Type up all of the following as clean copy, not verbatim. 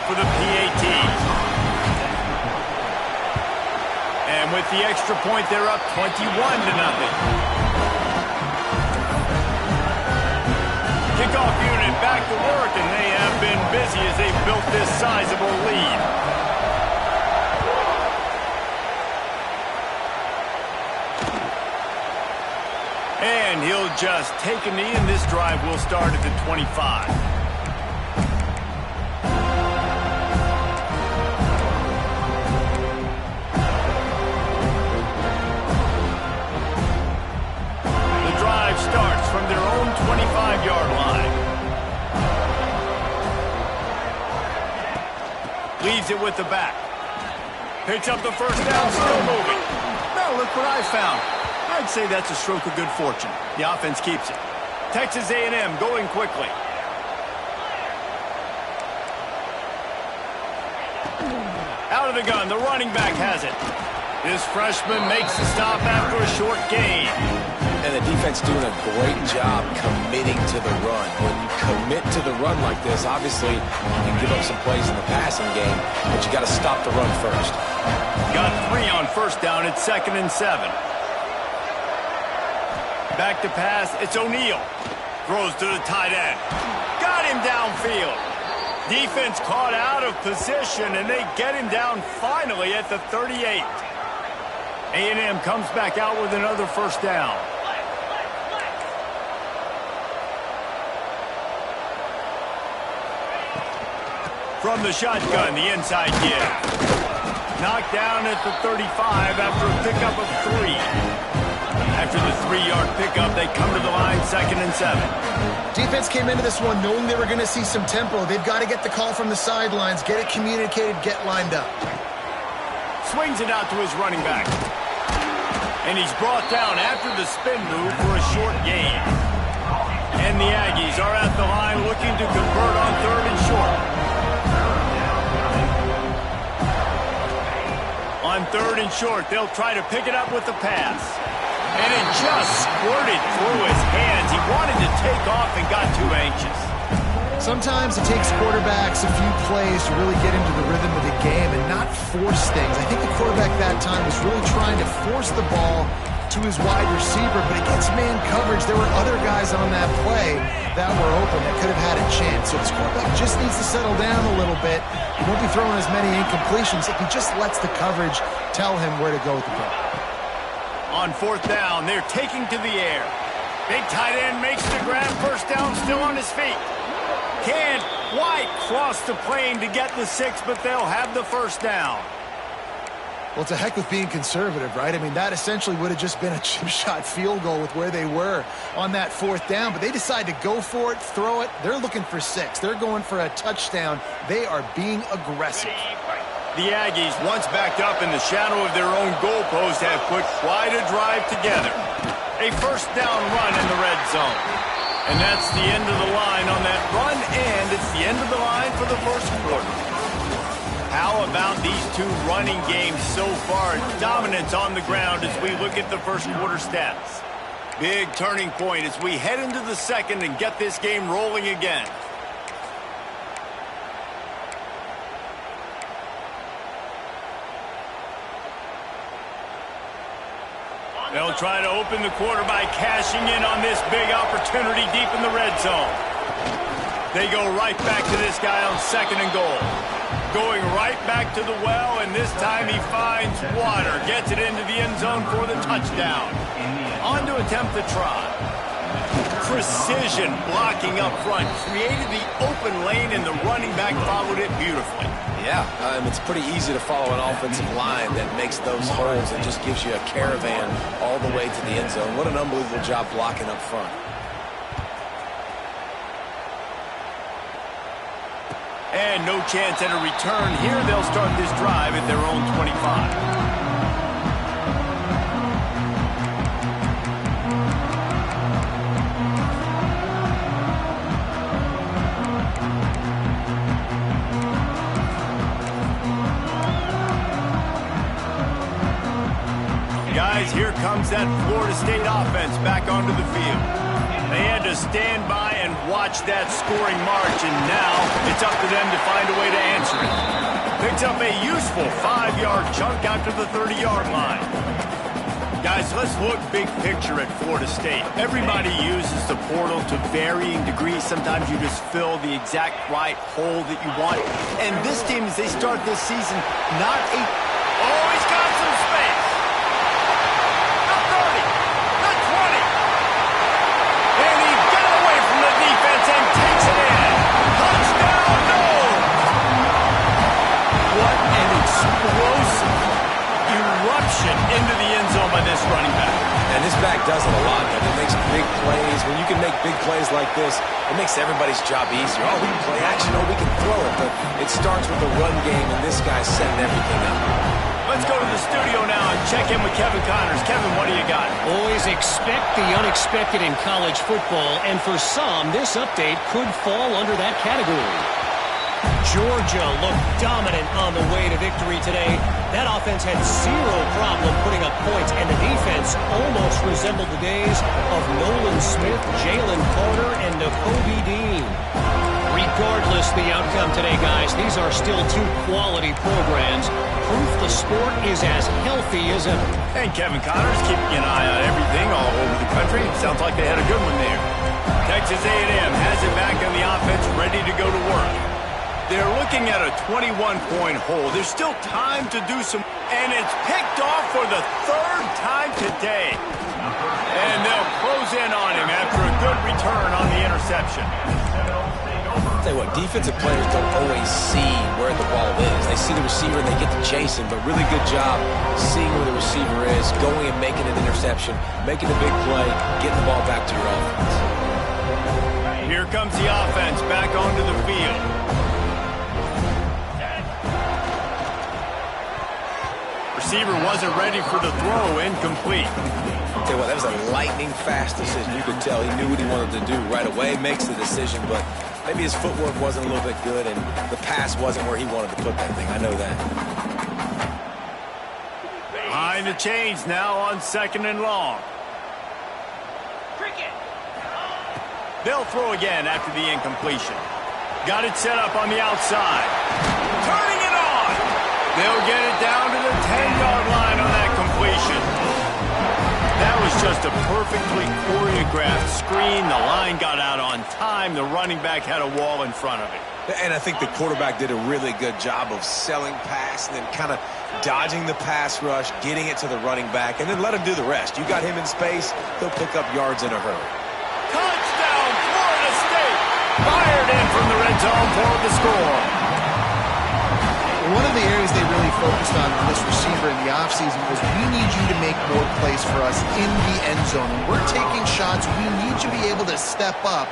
for the PAT. And with the extra point, they're up 21-0. Kickoff unit back to work, and they have been busy as they've built this sizable lead. And he'll just take a knee, and this drive will start at the 25. The drive starts from their own 25-yard line. Leaves it with the back. Picks up the first down, still moving. Now look what I found. I'd say that's a stroke of good fortune. The offense keeps it. Texas A&M going quickly. Out of the gun, the running back has it. This freshman makes the stop after a short gain. And the defense doing a great job committing to the run. When you commit to the run like this, obviously you can give up some plays in the passing game, but you got to stop the run first. Got 3 on first down at 2nd and 7. Back to pass, it's O'Neal. Throws to the tight end. Got him downfield. Defense caught out of position, and they get him down finally at the 38. A&M comes back out with another first down. From the shotgun, the inside give. Knocked down at the 35 after a pickup of 3. After the 3-yard pickup, they come to the line, 2nd and 7. Defense came into this one knowing they were going to see some tempo. They've got to get the call from the sidelines, get it communicated, get lined up. Swings it out to his running back. And he's brought down after the spin move for a short gain. And the Aggies are at the line looking to convert on 3rd and short. On 3rd and short, they'll try to pick it up with the pass. And it just squirted through his hands. He wanted to take off and got too anxious. Sometimes it takes quarterbacks a few plays to really get into the rhythm of the game and not force things. I think the quarterback that time was really trying to force the ball to his wide receiver, but against man coverage, there were other guys on that play that were open that could have had a chance. So this quarterback just needs to settle down a little bit. He won't be throwing as many incompletions if he just lets the coverage tell him where to go with the ball. On 4th down, they're taking to the air. Big tight end makes the grab, first down, still on his feet. Can't quite cross the plane to get the 6, but they'll have the first down. Well, it's a heck with being conservative, right? I mean, that essentially would have just been a chip shot field goal with where they were on that 4th down, but they decide to go for it, throw it. They're looking for 6. They're going for a touchdown. They are being aggressive. The Aggies, once backed up in the shadow of their own goalpost, have put quite a drive together. A first down run in the red zone. And that's the end of the line on that run, and it's the end of the line for the first quarter. How about these two running games so far? Dominance on the ground as we look at the first quarter stats. Big turning point as we head into the second and get this game rolling again. They'll try to open the quarter by cashing in on this big opportunity deep in the red zone. They go right back to this guy on 2nd and goal. Going right back to the well, and this time he finds water. Gets it into the end zone for the touchdown. On to attempt the try. Precision blocking up front. Created the open lane, and the running back followed it beautifully. Yeah, it's pretty easy to follow an offensive line that makes those holes and just gives you a caravan all the way to the end zone. What an unbelievable job blocking up front. And no chance at a return here. They'll start this drive at their own 25. Guys, here comes that Florida State offense back onto the field. They had to stand by and watch that scoring march, and now it's up to them to find a way to answer it. Picks up a useful 5-yard chunk after the 30-yard line. Guys, let's look big picture at Florida State. Everybody uses the portal to varying degrees. Sometimes you just fill the exact right hole that you want. And this team, as they start this season, not a... Oh, he's got some space. The 30, the 20. And he got away from the defense and takes it in. Touchdown, no! What an explosive eruption into the end zone by this running back. And this back does it a lot, man. It makes big plays. When you can make big plays like this, it makes everybody's job easier. Oh, we can play action. Oh, we can throw it. But it starts with the run game, and this guy's setting everything up. Let's go to the studio now and check in with Kevin Connors. Kevin, what do you got? Always expect the unexpected in college football, and for some, this update could fall under that category. Georgia looked dominant on the way to victory today. That offense had zero problem putting up points, and the defense almost resembled the days of Nolan Smith, Jalen Carter, and Nakobe Dean. Regardless the outcome today, guys, these are still two quality programs. Proof the sport is as healthy as ever. And Kevin Connors keeping an eye on everything all over the country. Sounds like they had a good one there. Texas A&M has it back on the offense, ready to go to work. They're looking at a 21-point hole. There's still time to do some, and it's picked off for the third time today. And they'll close in on him after a good return on the interception. I'll tell you what, defensive players don't always see where the ball is. They see the receiver and they get to chase him, but really good job seeing where the receiver is, going and making an interception, making a big play, getting the ball back to your offense. Here comes the offense back onto the field. Receiver wasn't ready for the throw, incomplete. Tell you what, that was a lightning-fast decision. You could tell he knew what he wanted to do right away, makes the decision, but maybe his footwork wasn't a little bit good, and the pass wasn't where he wanted to put that thing. I know that. Behind the chains now on 2nd and long. They'll throw again after the incompletion. Got it set up on the outside. Turning it on. They'll get it down to the 10-yard line on that completion. That was just a perfectly choreographed screen. The line got out on time. The running back had a wall in front of it. And I think the quarterback did a really good job of selling pass and then kind of dodging the pass rush, getting it to the running back, and then let him do the rest. You got him in space, he'll pick up yards in a hurry. Touchdown, Florida State! Fired in from the red zone for the score. One of the areas they really focused on this receiver in the offseason was we need you to make more plays for us in the end zone. When we're taking shots, we need you to be able to step up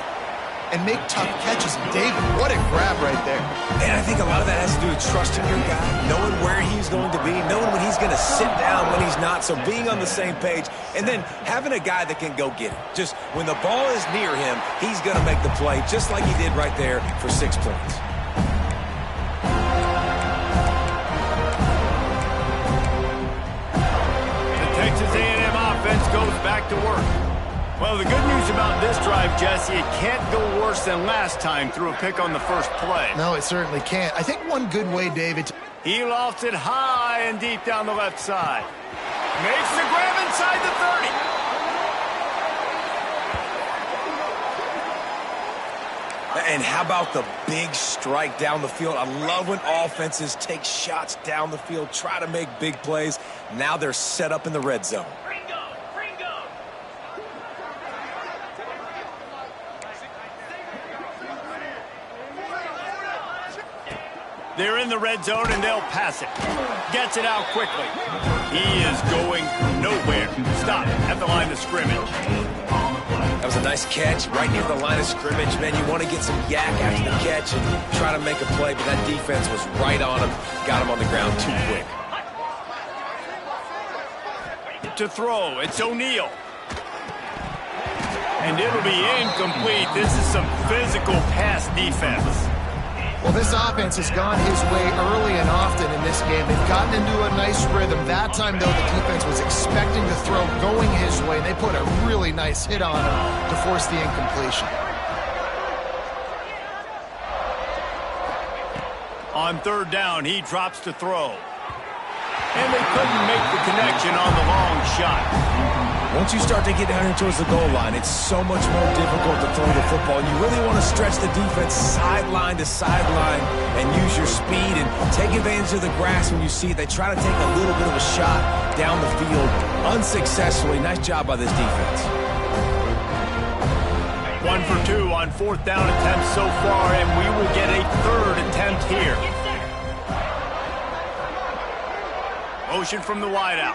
and make tough catches. David, what a grab right there. And I think a lot of that has to do with trusting your guy, knowing where he's going to be, knowing when he's going to sit down, when he's not, so being on the same page, and then having a guy that can go get it. Just when the ball is near him, he's going to make the play, just like he did right there for 6 points. Texas A&M offense goes back to work. Well, the good news about this drive, Jesse, it can't go worse than last time through a pick on the first play. No, it certainly can't. I think one good way, David. He lofts it high and deep down the left side. Makes the grab inside the 30. And how about the big strike down the field? I love when offenses take shots down the field, try to make big plays. Now they're set up in the red zone. They're in the red zone, and they'll pass it. Gets it out quickly. He is going nowhere. Stop at the line of scrimmage. That was a nice catch right near the line of scrimmage. Man, you want to get some yak after the catch and try to make a play, but that defense was right on him. Got him on the ground too quick. To throw, it's O'Neal. And it'll be incomplete. This is some physical pass defense. Well, this offense has gone his way early and often in this game. They've gotten into a nice rhythm. That time, though, the defense was expecting the throw going his way. They put a really nice hit on him to force the incompletion. On third down, he drops to throw. And they couldn't make the connection on the long shot. Once you start to get down here towards the goal line, it's so much more difficult to throw the football. You really want to stretch the defense sideline to sideline and use your speed and take advantage of the grass when you see it. They try to take a little bit of a shot down the field unsuccessfully. Nice job by this defense. 1 for 2 on fourth down attempts so far, and we will get a third attempt here. Motion from the wideout.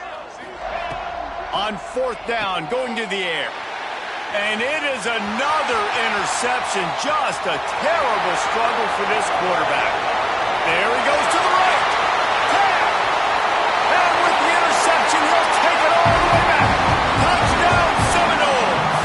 On fourth down, going to the air. And it is another interception. Just a terrible struggle for this quarterback. There he goes to the right. And with the interception, he'll take it all the way back. Touchdown, Seminoles.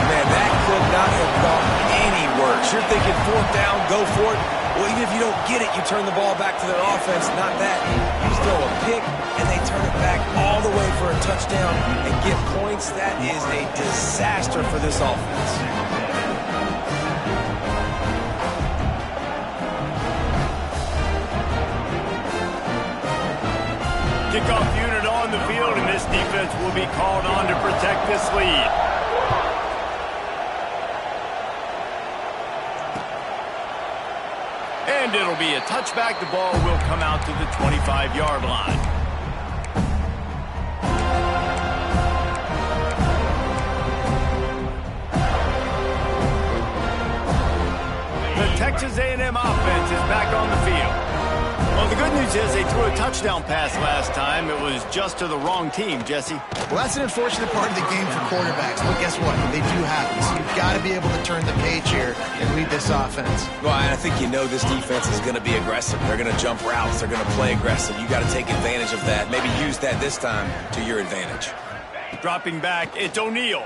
Man, that could not have gone any worse. You're thinking fourth down, go for it. Well, even if you don't get it, you turn the ball back to their offense. Not that. You throw a pick, and they turn it back all the way for a touchdown and get points. That is a disaster for this offense. Kickoff unit on the field, and this defense will be called on to protect this lead. And it'll be a touchback. The ball will come out to the 25-yard line. The Texas A&M offense is back on the field. Well, the good news is they threw a touchdown pass last time. It was just to the wrong team, Jesse. Well, that's an unfortunate part of the game for quarterbacks. But guess what? They do happen. So you've got to be able to turn the page here and lead this offense. Well, I think you know this defense is going to be aggressive. They're going to jump routes. They're going to play aggressive. You got to take advantage of that. Maybe use that this time to your advantage. Dropping back, it's O'Neal.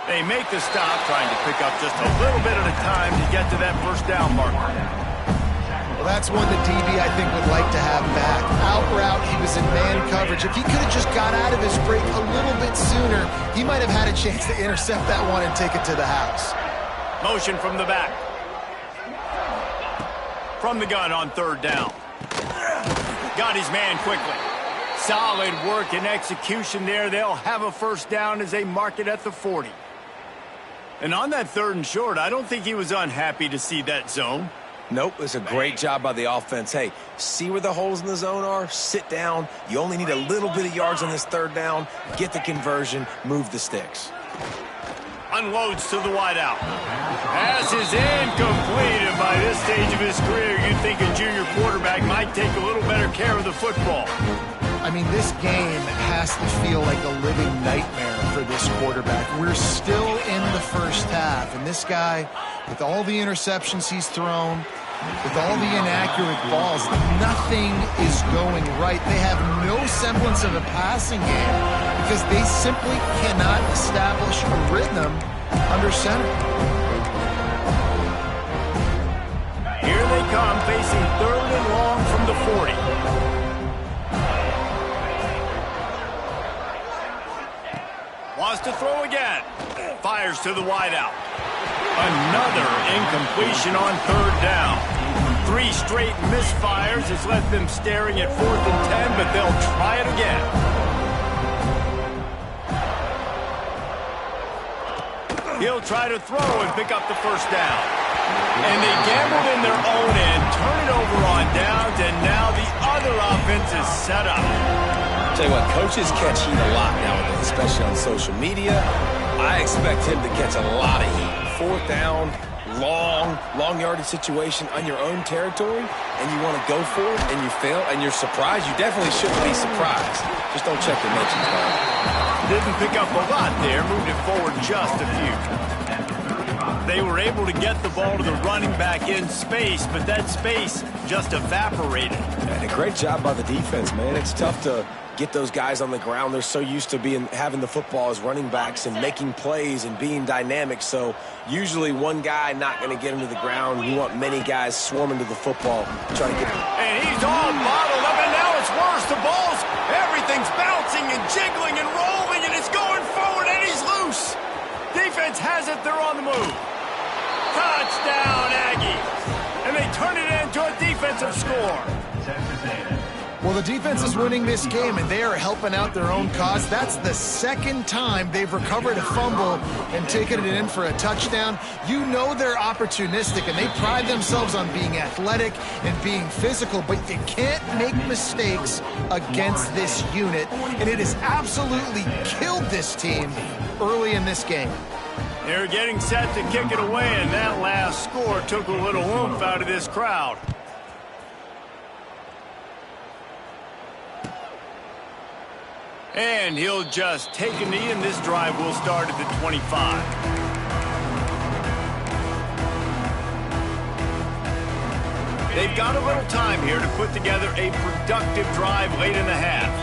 They make the stop, trying to pick up just a little bit at a time to get to that first down marker. Well, that's one the DB, I think, would like to have back. Out route, he was in man coverage. If he could have just got out of his break a little bit sooner, he might have had a chance to intercept that one and take it to the house. Motion from the back. From the gun on third down. Got his man quickly. Solid work and execution there. They'll have a first down as they mark it at the 40. And on that third and short, I don't think he was unhappy to see that zone. Nope, it's a great job by the offense. Hey, see where the holes in the zone are? Sit down. You only need a little bit of yards on this third down. Get the conversion. Move the sticks. Unloads to the wideout. Pass is incomplete, and by this stage of his career, you'd think a junior quarterback might take a little better care of the football. I mean, this game has to feel like a living nightmare for this quarterback. We're still in the first half, and this guy, with all the interceptions he's thrown, with all the inaccurate balls, nothing is going right. They have no semblance of a passing game because they simply cannot establish a rhythm under center. Here they come, facing third and long from the 40. Wants to throw again. Fires to the wideout. Another incompletion on third down. 3 straight misfires has left them staring at 4th and 10, but they'll try it again. He'll try to throw and pick up the first down. And they gambled in their own end, turn it over on downs, and now the other offense is set up. Tell you what, coaches catch heat a lot nowadays, especially on social media. I expect him to catch a lot of heat. 4th down, long yardage situation on your own territory, and you want to go for it, and you fail, and you're surprised. You definitely shouldn't be surprised. Just don't check your mentions, man. Didn't pick up a lot there, moved it forward just a few. They were able to get the ball to the running back in space, but that space just evaporated. And a great job by the defense, man. It's tough to get those guys on the ground. They're so used to having the football as running backs and making plays and being dynamic. So usually one guy not going to get into the ground. You want many guys swarming to the football, trying to get. And he's all bottled up, and now it's worse. The ball's, everything's bouncing and jiggling and rolling, and it's going forward, and he's loose. Defense has it. They're on the move. Touchdown, Aggies. And and they turn it into a defensive score. Well, the defense is winning this game, and they are helping out their own cause. That's the second time they've recovered a fumble and taken it in for a touchdown. You know they're opportunistic, and they pride themselves on being athletic and being physical, but you can't make mistakes against this unit, and it has absolutely killed this team early in this game. They're getting set to kick it away, and that last score took a little oomph out of this crowd. And he'll just take a knee, and this drive will start at the 25. They've got a little time here to put together a productive drive late in the half.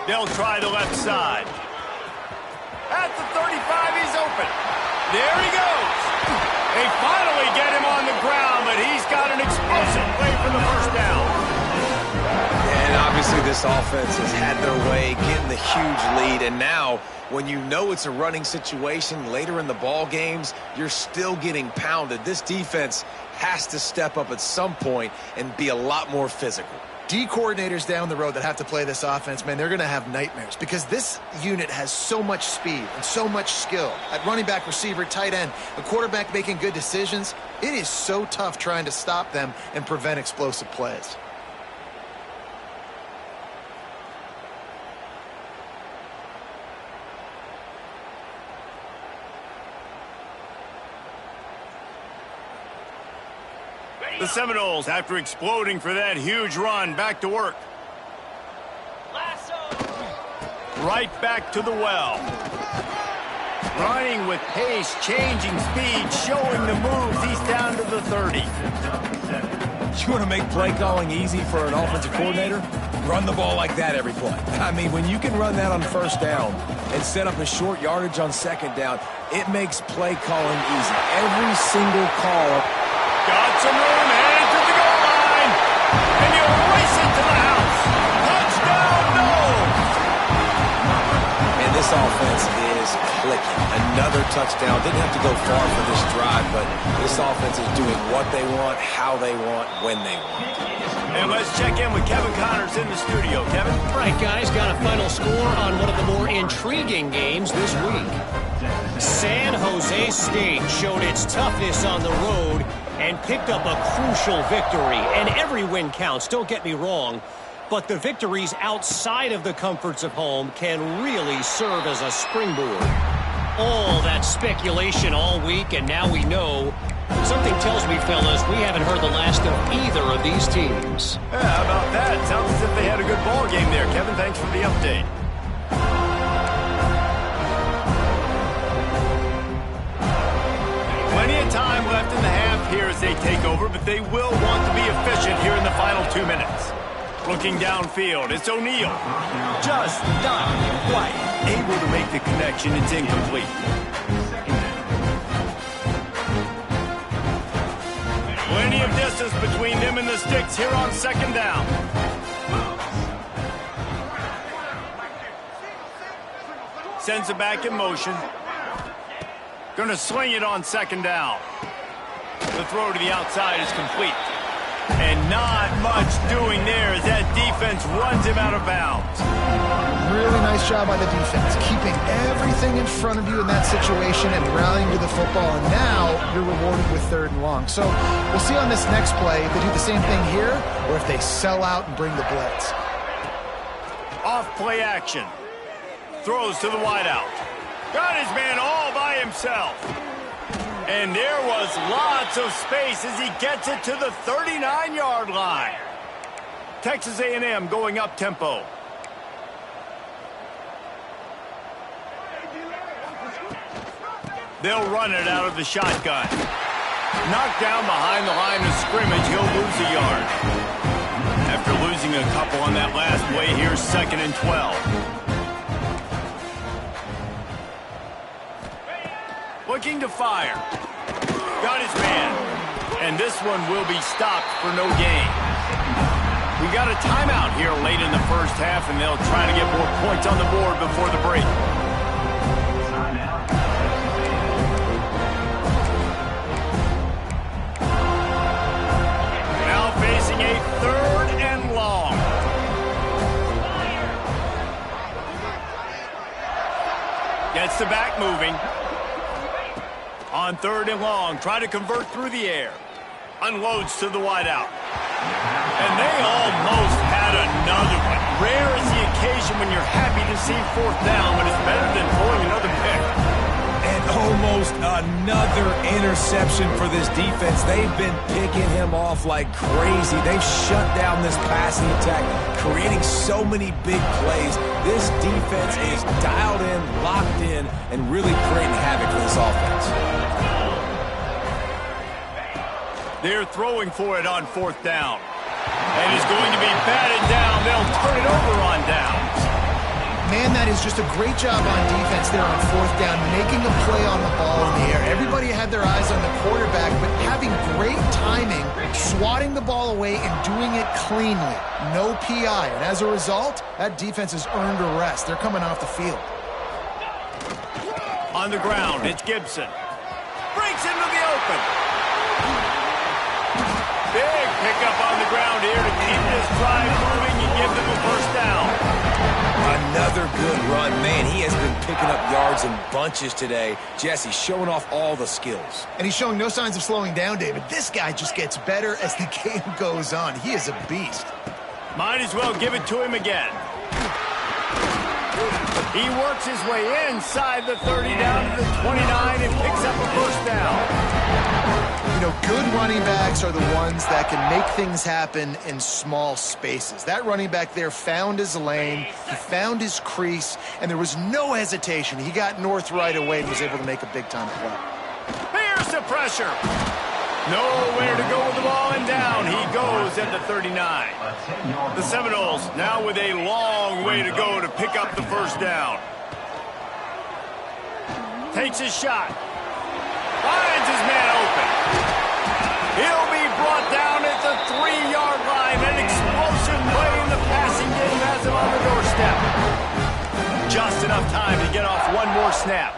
They'll try the left side. At the 35, he's open. There he goes. They finally get him on the ground, but he's got an explosive play for the first down. And obviously this offense has had their way, getting the huge lead. And now, when you know it's a running situation later in the ball games, you're still getting pounded. This defense has to step up at some point and be a lot more physical. D coordinators down the road that have to play this offense, man, they're going to have nightmares because this unit has so much speed and so much skill. At running back, receiver, tight end, a quarterback making good decisions, it is so tough trying to stop them and prevent explosive plays. The Seminoles, after exploding for that huge run, back to work. Right back to the well. Running with pace, changing speed, showing the moves. He's down to the 30. You want to make play calling easy for an offensive coordinator? Run the ball like that every play. I mean, when you can run that on first down and set up a short yardage on second down, it makes play calling easy. Every single call. Got some room, headed to the goal line, and he'll race it to the house. Touchdown, no! And this offense is clicking. Another touchdown. Didn't have to go far for this drive, but this offense is doing what they want, how they want, when they want. And let's check in with Kevin Connors in the studio. Kevin? All right, guys, got a final score on one of the more intriguing games this week. San Jose State showed its toughness on the road and picked up a crucial victory. And every win counts, don't get me wrong. But the victories outside of the comforts of home can really serve as a springboard. All that speculation all week, and now we know. Something tells me, fellas, we haven't heard the last of either of these teams. Yeah, how about that? Sounds as if they had a good ball game there. Kevin, thanks for the update. Plenty of time left in the half here as they take over, but they will want to be efficient here in the final 2 minutes. Looking downfield, it's O'Neal. Just not quite able to make the connection. It's incomplete. Plenty of distance between them and the sticks here on second down. Sends it back in motion. Going to sling it on second down. The throw to the outside is complete. And not much doing there as that defense runs him out of bounds. Really nice job by the defense, keeping everything in front of you in that situation and rallying to the football. And now you're rewarded with 3rd and long. So we'll see on this next play if they do the same thing here or if they sell out and bring the blitz. Off play action. Throws to the wideout. Got his man all by himself. And there was lots of space as he gets it to the 39-yard line. Texas A&M going up tempo. They'll run it out of the shotgun. Knocked down behind the line of scrimmage, he'll lose a yard. After losing a couple on that last play, here's 2nd and 12. Looking to fire. Got his man. And this one will be stopped for no gain. We got a timeout here late in the first half, and they'll try to get more points on the board before the break. moving. On 3rd and long, try to convert through the air. Unloads to the wideout. And they almost had another one. Rare is the occasion when you're happy to see 4th down, but it's better than pulling another pick. And almost another interception for this defense. They've been picking him off like crazy. They've shut down this passing attack, creating so many big plays. This defense is dialed in, locked in, and really creating havoc for this offense. They're throwing for it on 4th down. And he's going to be batted down. They'll turn it over on downs. Man, that is just a great job on defense there on 4th down, making a play on the ball in the air. Everybody had their eyes on the quarterback, but having great timing, swatting the ball away and doing it cleanly. No PI. And as a result, that defense has earned a rest. They're coming off the field. On the ground, it's Gibson. Breaks into the open. Big pickup on the ground here to keep this drive moving and give them a 1st down. Another good run. Man, he has been picking up yards in bunches today. Jesse showing off all the skills. And he's showing no signs of slowing down, David. This guy just gets better as the game goes on. He is a beast. Might as well give it to him again. He works his way inside the 30 down to the 29 and picks up a 1st down. You know, good running backs are the ones that can make things happen in small spaces. That running back there found his lane, he found his crease, and there was no hesitation. He got north right away and was able to make a big-time play. Here's the pressure. Nowhere to go with the ball, and down he goes at the 39. The Seminoles now with a long way to go to pick up the 1st down. Takes his shot. Finds his man open. He'll be brought down at the 3-yard line. An explosive play in the passing game has him on the doorstep. Just enough time to get off one more snap.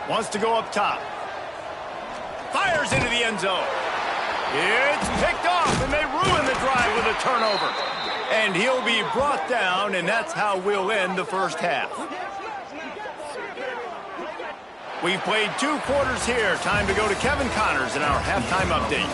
Wants to go up top. Fires into the end zone. It's picked off, and they ruin the drive with a turnover. And he'll be brought down, and that's how we'll end the 1st half. We've played 2 quarters here. Time to go to Kevin Connors in our halftime update.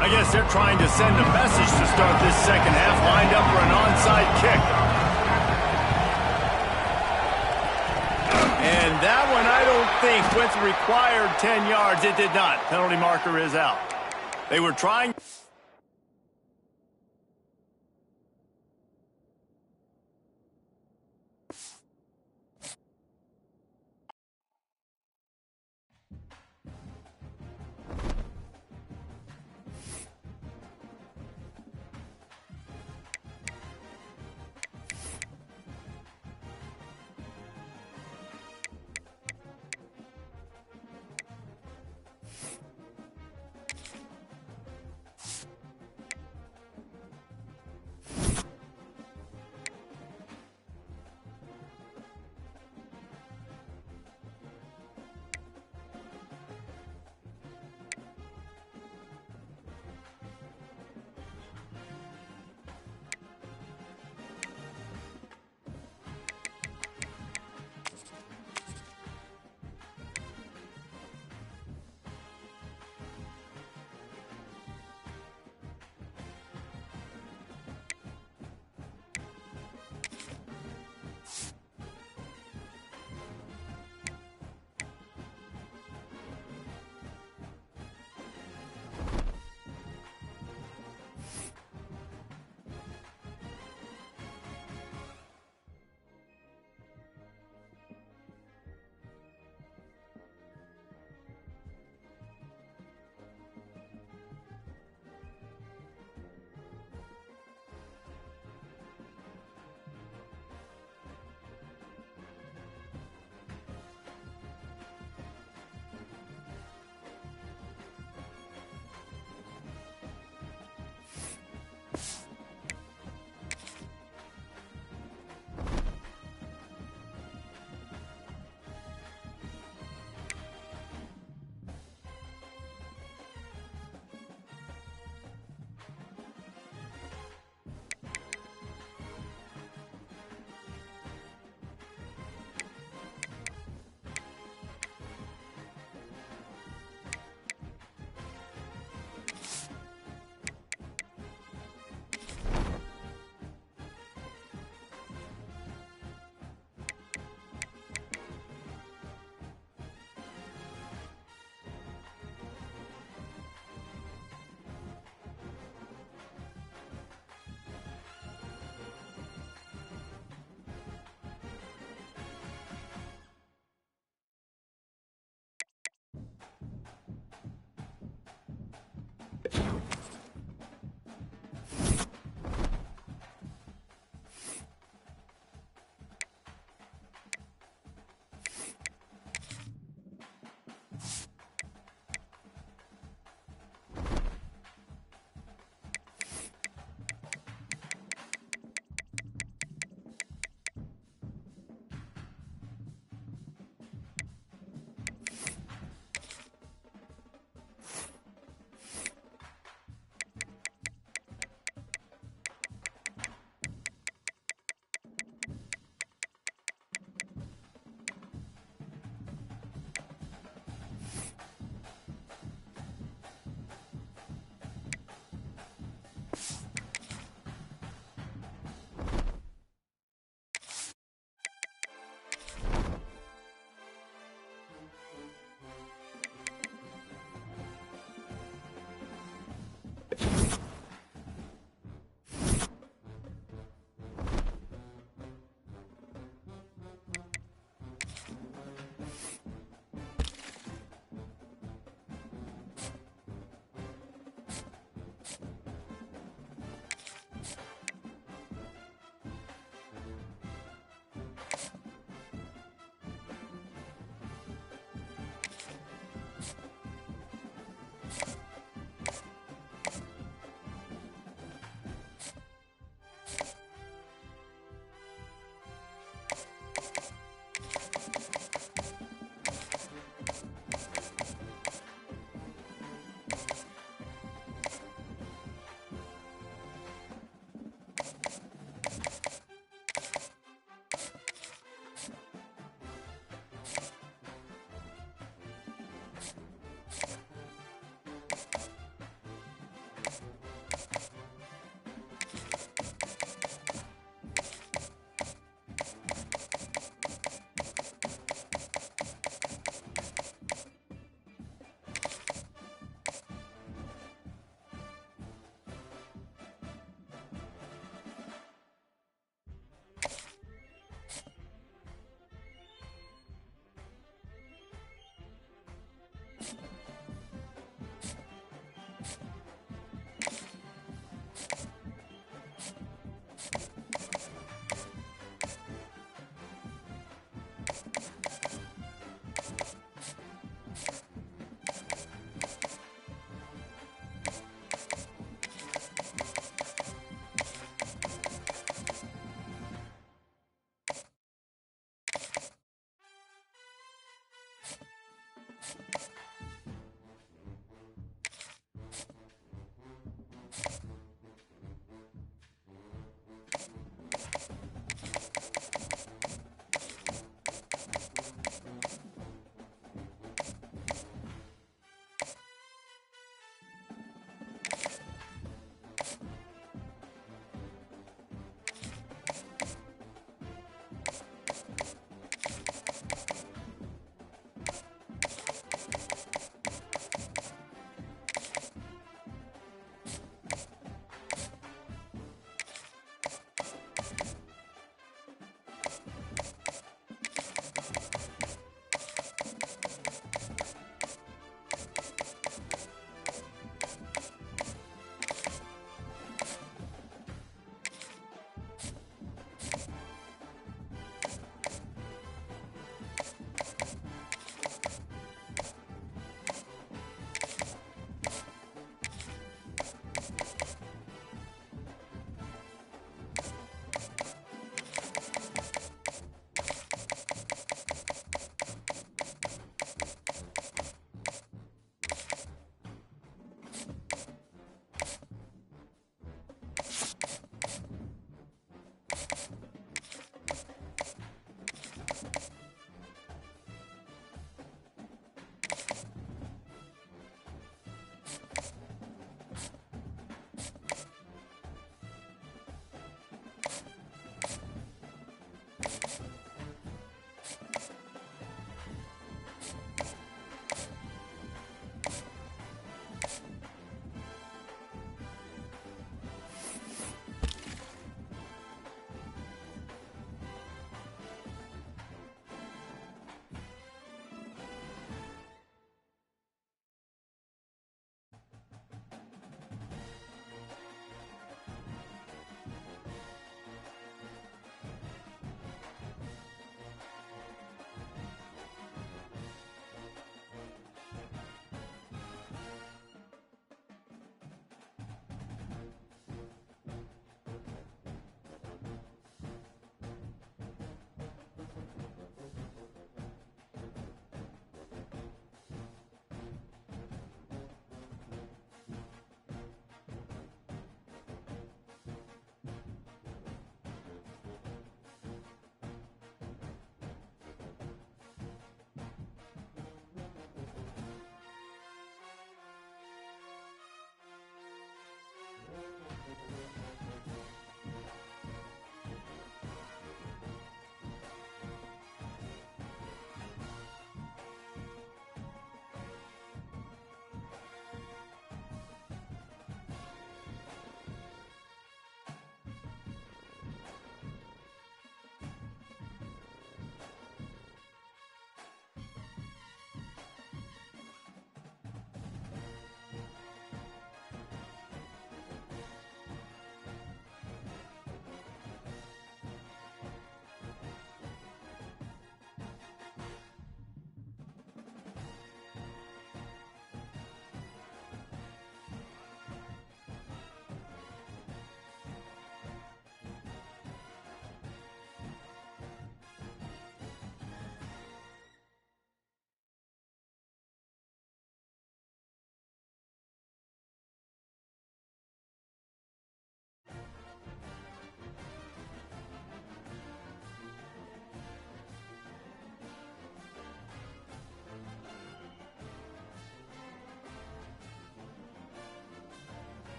I guess they're trying to send a message to start this 2nd half, lined up for an onside kick. And that one, I don't think, went the required 10 yards. It did not. Penalty marker is out. They were trying...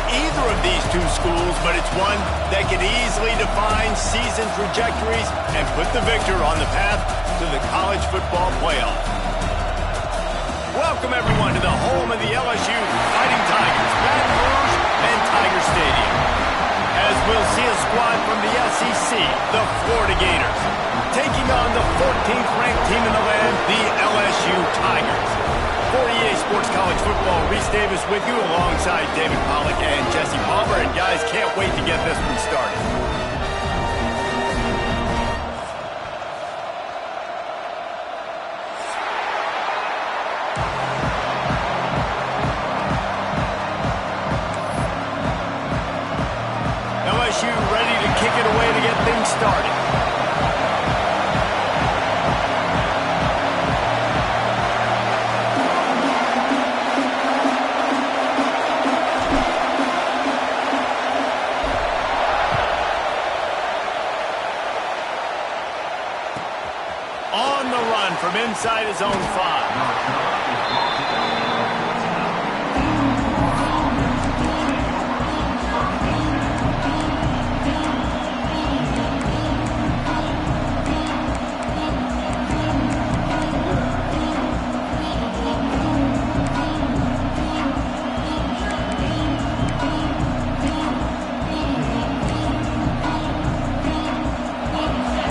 either of these two schools, but it's one that could easily define season trajectories and put the victor on the path to the college football playoff. Welcome, everyone, to the home of the LSU Fighting Tigers, Baton Rouge and Tiger Stadium. As we'll see a squad from the SEC, the Florida Gators, taking on the 14th ranked team in the land, the LSU Tigers. For EA Sports College Football, Reese Davis with you alongside David Pollack and Jesse Palmer. And guys, can't wait to get this one started. LSU ready to kick it away to get things started. On the run from inside his own 5.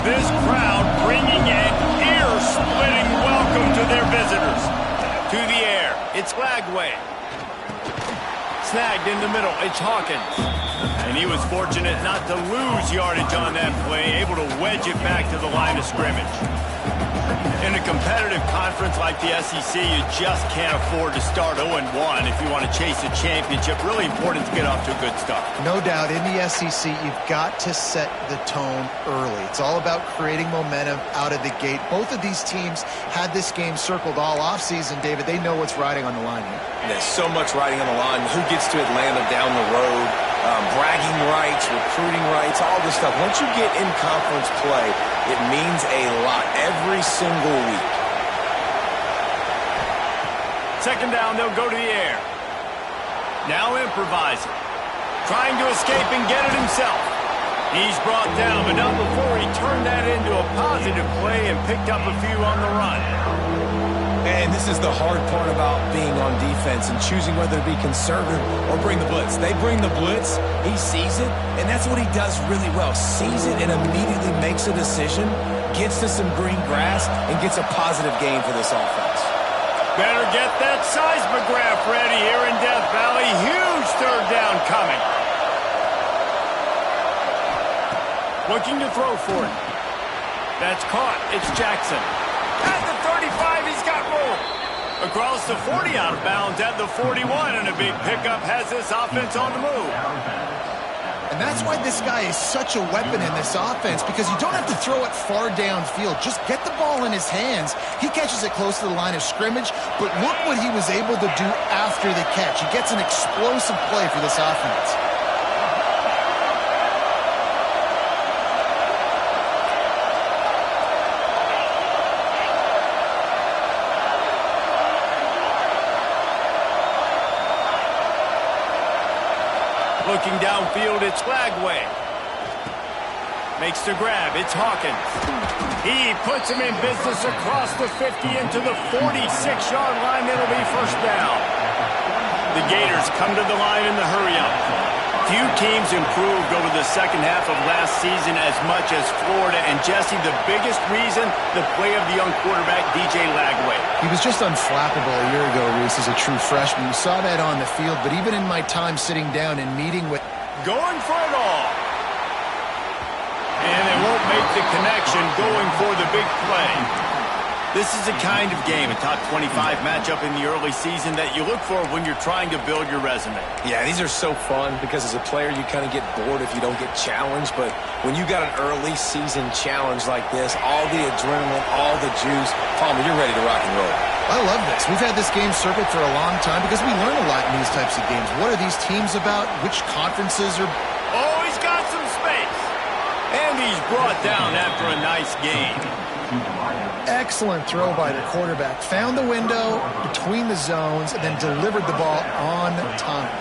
This crowd bringing an ear-splitting welcome to their visitors. To the air, it's Lagway. Snagged in the middle, it's Hawkins. And he was fortunate not to lose yardage on that play, able to wedge it back to the line of scrimmage. In a competitive conference like the SEC, you just can't afford to start 0-1 if you want to chase a championship. Really important to get off to a good start. No doubt, in the SEC, you've got to set the tone early. It's all about creating momentum out of the gate. Both of these teams had this game circled all offseason, David. They know what's riding on the line here. There's so much riding on the line. Who gets to Atlanta down the road? Bragging rights, recruiting rights, all this stuff. Once you get in conference play, it means a lot every single week. Second down, they'll go to the air. Now improvising. Trying to escape and get it himself. He's brought down, but not before he turned that into a positive play and picked up a few on the run. And this is the hard part about being on defense and choosing whether to be conservative or bring the blitz. They bring the blitz, he sees it, and that's what he does really well. Sees it and immediately makes a decision, gets to some green grass, and gets a positive gain for this offense. Better get that seismograph ready here in Death Valley. Huge third down coming. Looking to throw for it. That's caught. It's Jackson. At the 35, he's got room. Across the 40, out of bounds at the 41, and a big pickup has this offense on the move. And that's why this guy is such a weapon in this offense, because you don't have to throw it far downfield. Just get the ball in his hands. He catches it close to the line of scrimmage, but look what he was able to do after the catch. He gets an explosive play for this offense. Looking downfield, it's Lagway. Makes the grab, it's Hawkins. He puts him in business across the 50 into the 46-yard line. It'll be first down. The Gators come to the line in the hurry-up. Few teams improved over the second half of last season as much as Florida. And, Jesse, the biggest reason, the play of the young quarterback, DJ Lagway. He was just unflappable a year ago, Reese, as a true freshman. You saw that on the field, but even in my time sitting down and meeting with... Going for it all. And they won't make the connection going for the big play. This is the kind of game, a top 25 matchup in the early season, that you look for when you're trying to build your resume. Yeah, these are so fun because as a player you kind of get bored if you don't get challenged. But when you got an early season challenge like this, all the adrenaline, all the juice, Palmer, you're ready to rock and roll. I love this. We've had this game circled for a long time because we learn a lot in these types of games. What are these teams about? Which conferences are... Oh, he's got some space. And he's brought down after a nice gain. Excellent throw by the quarterback. Found the window between the zones and then delivered the ball on time.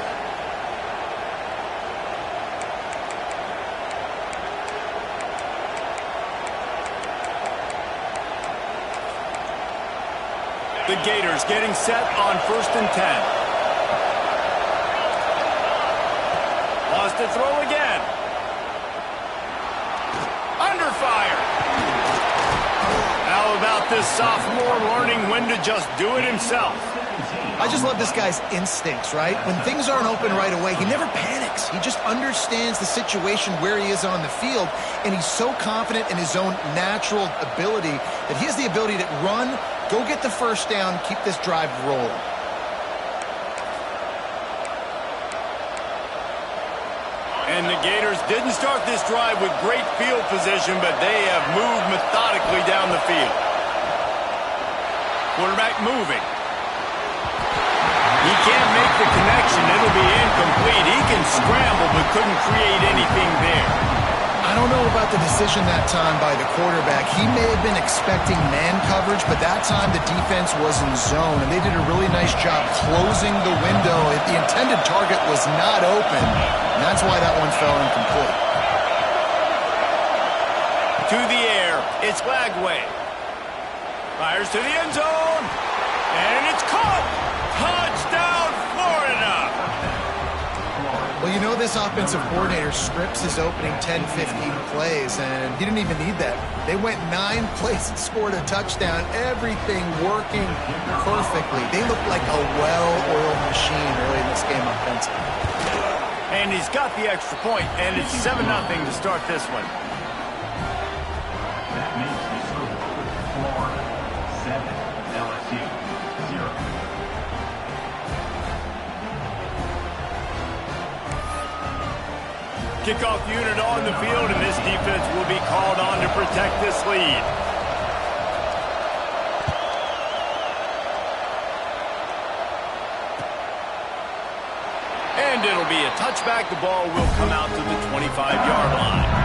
The Gators getting set on 1st and 10. Lost to throw again. Under fire. How about this sophomore learning when to just do it himself? I just love this guy's instincts, right? When things aren't open right away, he never panics. He just understands the situation where he is on the field, and he's so confident in his own natural ability that he has the ability to run, go get the first down, keep this drive rolling. And the Gators didn't start this drive with great field position, but they have moved methodically down the field. Quarterback moving. He can't make the connection. It'll be incomplete. He can scramble, but couldn't create anything there. I don't know about the decision that time by the quarterback. He may have been expecting man coverage, but that time the defense was in zone, and they did a really nice job closing the window. The intended target was not open, and that's why that one fell incomplete. To the air, it's Lagway. Fires to the end zone, and it's caught. Touchdown, Florida! Well, you know this offensive coordinator scripts his opening 10, 15 plays, and he didn't even need that. They went 9 plays and scored a touchdown, everything working perfectly. They looked like a well-oiled machine early in this game offensively. And he's got the extra point, and it's 7-0 to start this one. That makes the score Florida 7, LSU 0. Kickoff unit on the field, and this defense will be called on to protect this lead. And it'll be a touchback. The ball will come out to the 25-yard line.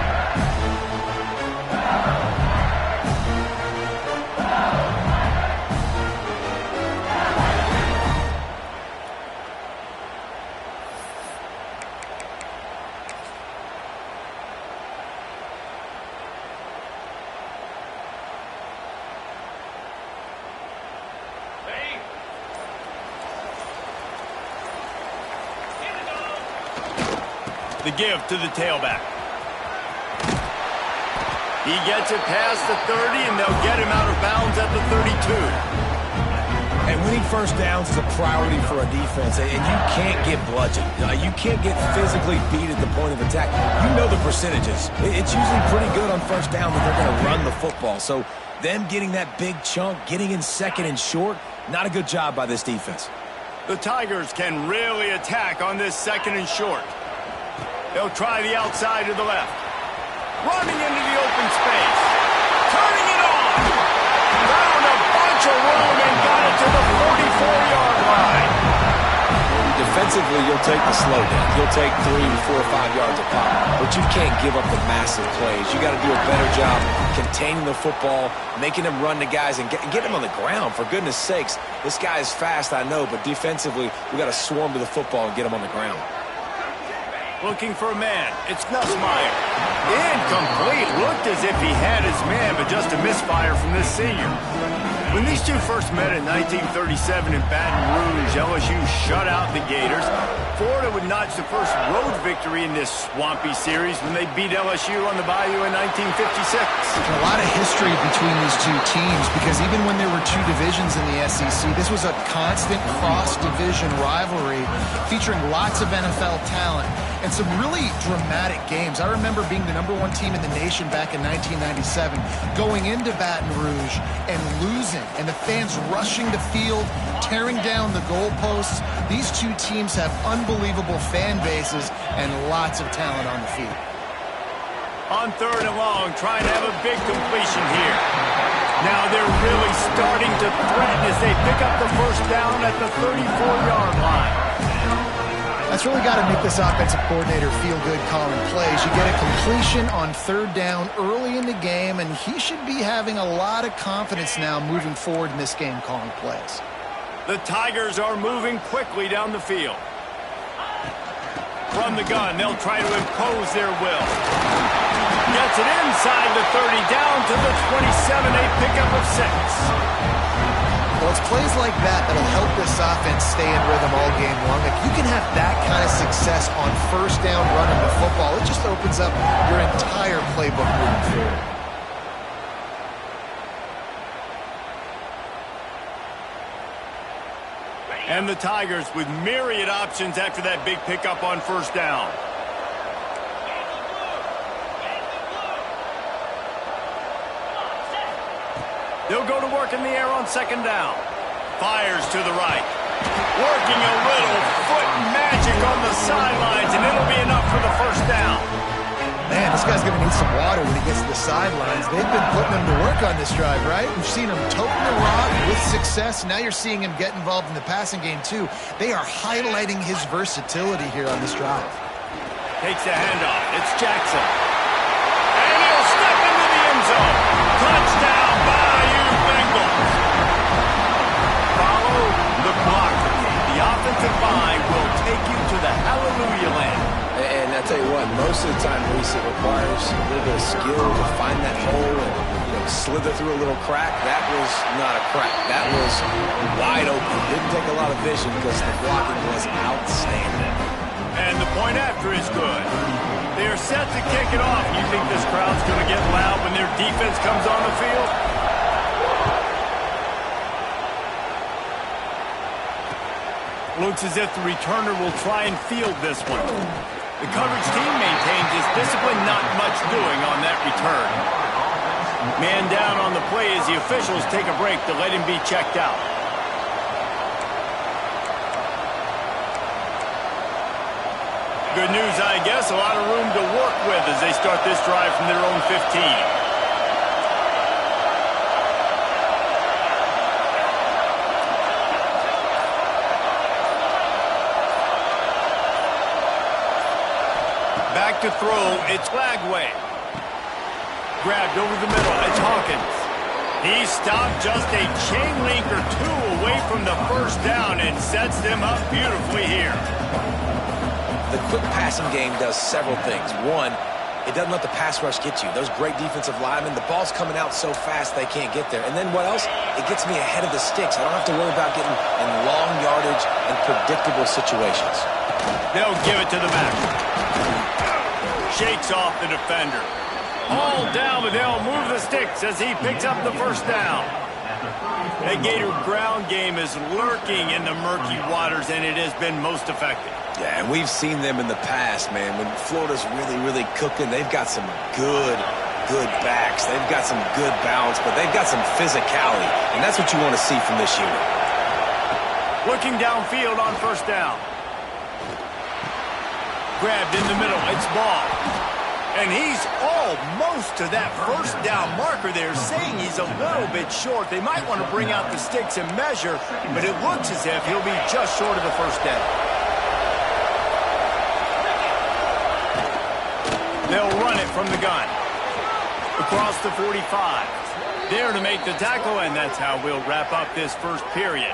The give to the tailback. He gets it past the 30, and they'll get him out of bounds at the 32. And winning first downs is a priority for a defense, and you can't get bludgeoned. You can't get physically beat at the point of attack. You know the percentages. It's usually pretty good on first down that they're going to run the football. So them getting that big chunk, getting in second and short, not a good job by this defense. The Tigers can really attack on this second and short. They'll try the outside to the left. Running into the open space. Turning it on. Found a bunch of room and got it to the 44-yard line. Defensively, you'll take the slow down. You'll take 3, 4, 5 yards of pop. But you can't give up the massive plays. You got to do a better job containing the football, making them run the guys, and get them on the ground. For goodness sakes, this guy is fast, I know, but defensively, we got to swarm to the football and get him on the ground. Looking for a man. It's Nussmeier. Incomplete. Looked as if he had his man, but just a misfire from this senior. When these two first met in 1937 in Baton Rouge, LSU shut out the Gators. Florida would notch the first road victory in this swampy series when they beat LSU on the Bayou in 1956. A lot of history between these two teams because even when there were two divisions in the SEC, this was a constant cross-division rivalry featuring lots of NFL talent and some really dramatic games. I remember being the #1 team in the nation back in 1997, going into Baton Rouge and losing, and the fans rushing the field, tearing down the goalposts. These two teams have unbelievable fan bases and lots of talent on the field. On 3rd and long, trying to have a big completion here. Now they're really starting to threaten as they pick up the first down at the 34-yard line. That's really got to make this offensive coordinator feel good calling plays. You get a completion on 3rd down early in the game, and he should be having a lot of confidence now moving forward in this game calling plays. The Tigers are moving quickly down the field. From the gun, they'll try to impose their will. Gets it inside the 30, down to the 27, a pickup of 6. Well, it's plays like that that'll help this offense stay in rhythm all game long. If you can have that kind of success on first down running the football, it just opens up your entire playbook moving forward. And the Tigers with myriad options after that big pickup on first down. They'll go to work in the air on second down. Fires to the right. Working a little foot magic on the sidelines, and it'll be enough for the first down. Man, this guy's going to need some water when he gets to the sidelines. They've been putting him to work on this drive, right? We've seen him toting the rock with success. Now you're seeing him get involved in the passing game, too. They are highlighting his versatility here on this drive. Takes the handoff. It's Jackson. And he'll step into the end zone. Touchdown, Bayou Bengals. Follow the blocker. The offensive line will take you to the hallelujah land. And I tell you what, most of the time, Reese, it requires a little bit of skill to find that hole and slither through a little crack. That was not a crack. That was wide open. Didn't take a lot of vision because the blocking was outstanding. And the point after is good. They are set to kick it off. You think this crowd's going to get loud when their defense comes on the field? Looks as if the returner will try and field this one. The coverage team maintains his discipline, not much doing on that return. Man down on the play as the officials take a break to let him be checked out. Good news, I guess. A lot of room to work with as they start this drive from their own 15. Back to throw, it's Flagway. Grabbed over the middle, it's Hawkins. He stopped just a chain link or two away from the first down and sets them up beautifully here. The quick passing game does several things. One, it doesn't let the pass rush get you. Those great defensive linemen, the ball's coming out so fast they can't get there. And then what else? It gets me ahead of the sticks. I don't have to worry about getting in long yardage and predictable situations. They'll give it to the back. Shakes off the defender. All down, but they'll move the sticks as he picks up the first down. That Gator ground game is lurking in the murky waters, and it has been most effective. Yeah, and we've seen them in the past, man. When Florida's really, really cooking, they've got some good backs. They've got some good balance, but they've got some physicality, and that's what you want to see from this unit. Looking downfield on first down. Grabbed in the middle, it's Ball. And he's almost to that first down marker there, saying he's a little bit short. They might want to bring out the sticks and measure, but it looks as if he'll be just short of the first down. They'll run it from the gun. Across the 45. There to make the tackle, and that's how we'll wrap up this first period.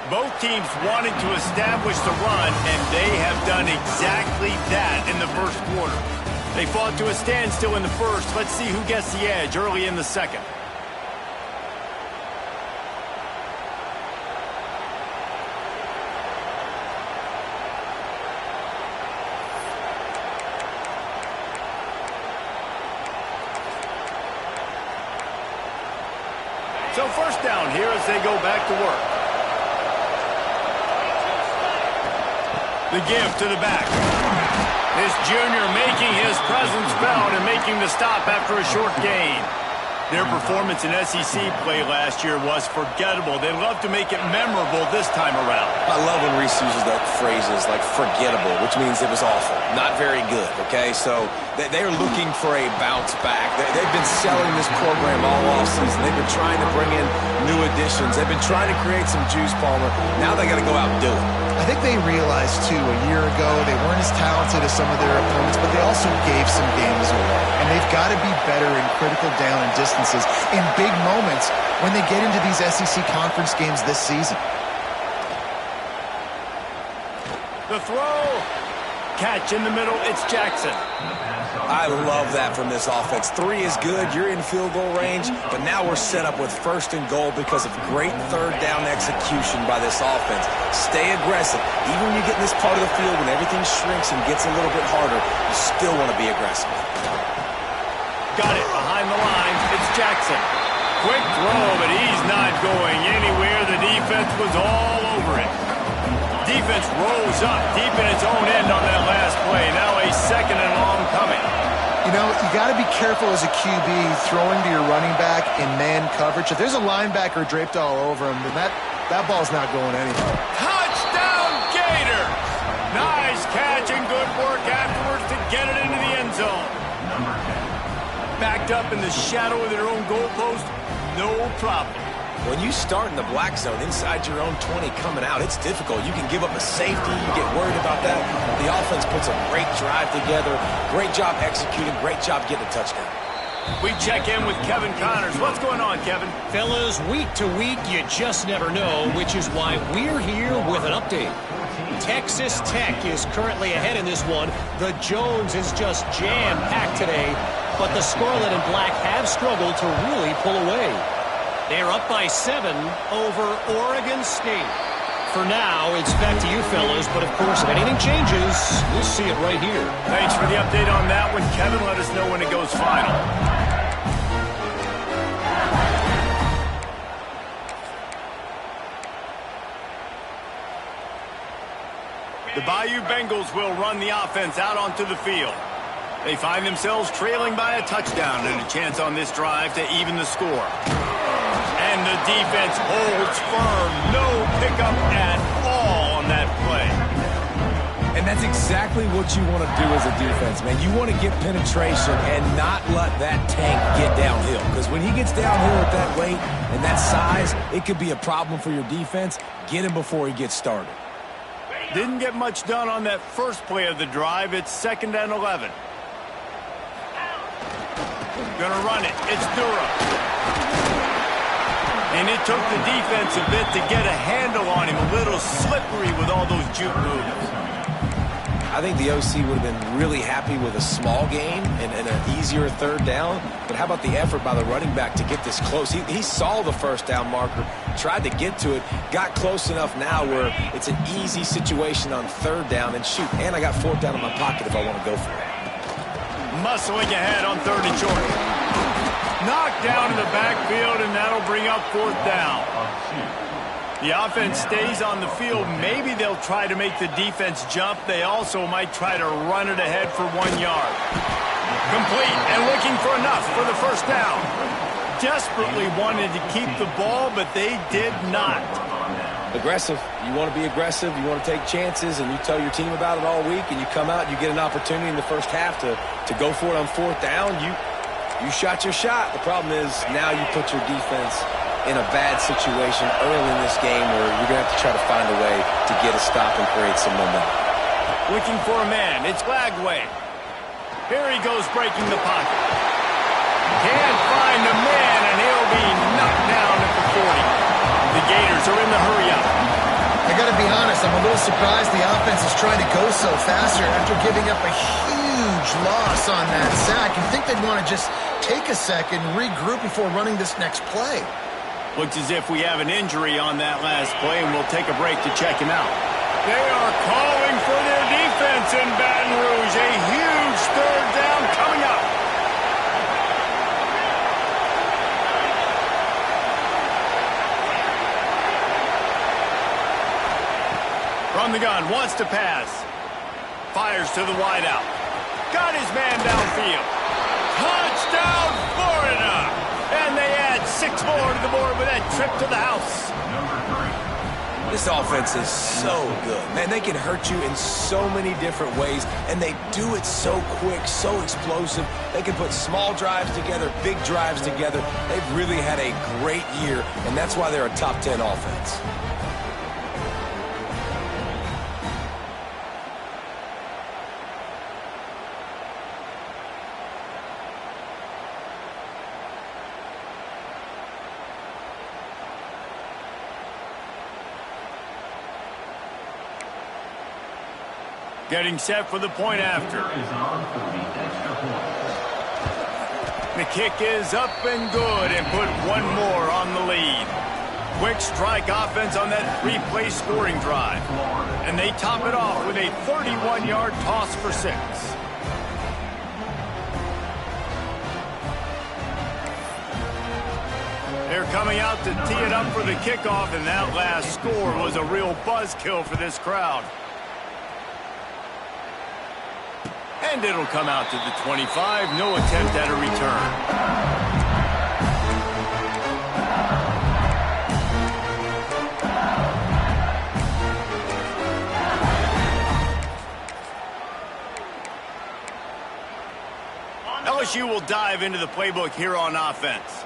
Both teams wanting to establish the run, and they have done exactly that in the first quarter. They fought to a standstill in the first. Let's see who gets the edge early in the second. So first down here as they go back to work. The give to the back. This junior making his presence felt and making the stop after a short gain. Their performance in SEC play last year was forgettable. They'd love to make it memorable this time around. I love when Reese uses that phrases like forgettable, which means it was awful. Not very good, okay? So they're looking for a bounce back. They've been selling this program all offseason. They've been trying to bring in new additions. They've been trying to create some juice, Palmer. Now they got to go out and do it. I think they realized, too, a year ago they weren't as talented as some of their opponents, but they also gave some games away. And they've got to be better in critical down and distances in big moments when they get into these SEC conference games this season. The throw. Catch in the middle. It's Jackson. I love that from this offense. 3 is good. You're in field goal range, but now we're set up with 1st and goal because of great 3rd down execution by this offense. Stay aggressive. Even when you get in this part of the field, when everything shrinks and gets a little bit harder, you still want to be aggressive. Got it behind the line. It's Jackson. Quick throw, but he's not going anywhere. The defense was all over it. Defense rose up deep in its own end on that last play. Now a 2nd and long coming. You know, you got to be careful as a QB throwing to your running back in man coverage. If there's a linebacker draped all over him, then that ball's not going anywhere. Touchdown, Gators! Nice catch and good work afterwards to get it into the end zone. Number 10. Backed up in the shadow of their own goalpost, no problem. When you start in the black zone inside your own 20 coming out, it's difficult. You can give up a safety. You get worried about that. The offense puts a great drive together. Great job executing. Great job getting a touchdown. We check in with Kevin Connors. What's going on, Kevin? Fellas, week to week, you just never know, which is why we're here with an update. Texas Tech is currently ahead in this one. The Jones is just jam-packed today, but the Scarlet and Black have struggled to really pull away. They're up by 7 over Oregon State. For now, it's back to you fellas, but of course, if anything changes, we'll see it right here. Thanks for the update on that one, Kevin. Let us know when it goes final. The Bayou Bengals will run the offense out onto the field. They find themselves trailing by a touchdown and a chance on this drive to even the score. And the defense holds firm. No pickup at all on that play. And that's exactly what you want to do as a defense, man. You want to get penetration and not let that tank get downhill. Because when he gets downhill with that weight and that size, it could be a problem for your defense. Get him before he gets started. Didn't get much done on that first play of the drive. It's 2nd and 11. Gonna run it. It's Durham. And it took the defense a bit to get a handle on him. A little slippery with all those juke moves. I think the OC would have been really happy with a small gain and an easier 3rd down. But how about the effort by the running back to get this close? He saw the 1st down marker, tried to get to it, got close enough now where it's an easy situation on 3rd down. And shoot, and I got 4th down in my pocket if I want to go for it. Muscling ahead on 3rd and short. Knocked down in the backfield, and that'll bring up 4th down. The offense stays on the field. Maybe they'll try to make the defense jump. They also might try to run it ahead for 1 yard. Complete and looking for enough for the 1st down. Desperately wanted to keep the ball, but they did not. Aggressive. You want to be aggressive. You want to take chances, and you tell your team about it all week, and you come out and you get an opportunity in the first half to go for it on 4th down. You shot your shot. The problem is now you put your defense in a bad situation early in this game where you're going to have to try to find a way to get a stop and create some momentum. Looking for a man. It's Lagway. Here he goes breaking the pocket. Can't find a man, and he'll be knocked down at the 40. The Gators are in the hurry-up. I got to be honest, I'm a little surprised the offense is trying to go so fast here after giving up a huge loss on that sack. You'd think they'd want to just take a second, regroup before running this next play. Looks as if we have an injury on that last play, and we'll take a break to check him out. They are calling for their defense in Baton Rouge. A huge 3rd down coming up. From the gun, wants to pass. Fires to the wideout. Got his man downfield. Touchdown, Florida! And they add 6 more to the board with that trip to the house. This offense is so good. Man, they can hurt you in so many different ways, and they do it so quick, so explosive. They can put small drives together, big drives together. They've really had a great year, and that's why they're a top 10 offense. Getting set for the point after. Is on for the extra point. The kick is up and good and put one more on the lead. Quick strike offense on that three-play scoring drive. And they top it off with a 31-yard toss for 6. They're coming out to tee it up for the kickoff, and that last score was a real buzzkill for this crowd. And it'll come out to the 25. No attempt at a return. FSU will dive into the playbook here on offense.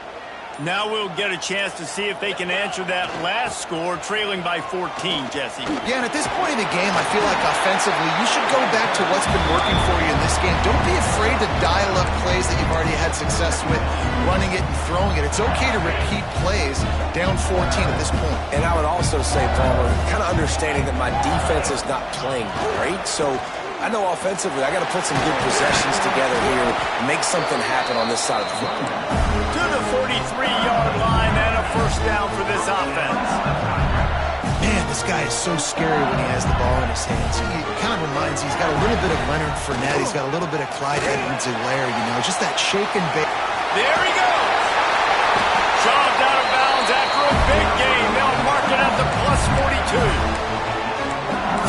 Now we'll get a chance to see if they can answer that last score, trailing by 14, Jesse. Yeah, and at this point in the game, I feel like offensively, you should go back to what's been working for you in this game. Don't be afraid to dial up plays that you've already had success with, running it and throwing it. It's okay to repeat plays down 14 at this point. And I would also say, Palmer, kind of understanding that my defense is not playing great, so I know offensively I got to put some good possessions together here and make something happen on this side of the football. To the 43-yard line and a first down for this offense. Man, this guy is so scary when he has the ball in his hands. He kind of reminds me, he's got a little bit of Leonard Fournette. He's got a little bit of Clyde Edwards-Helaire, you know, just that shake and bake. There he goes. Shoved out of bounds after a big gain. They'll mark it at the plus 42.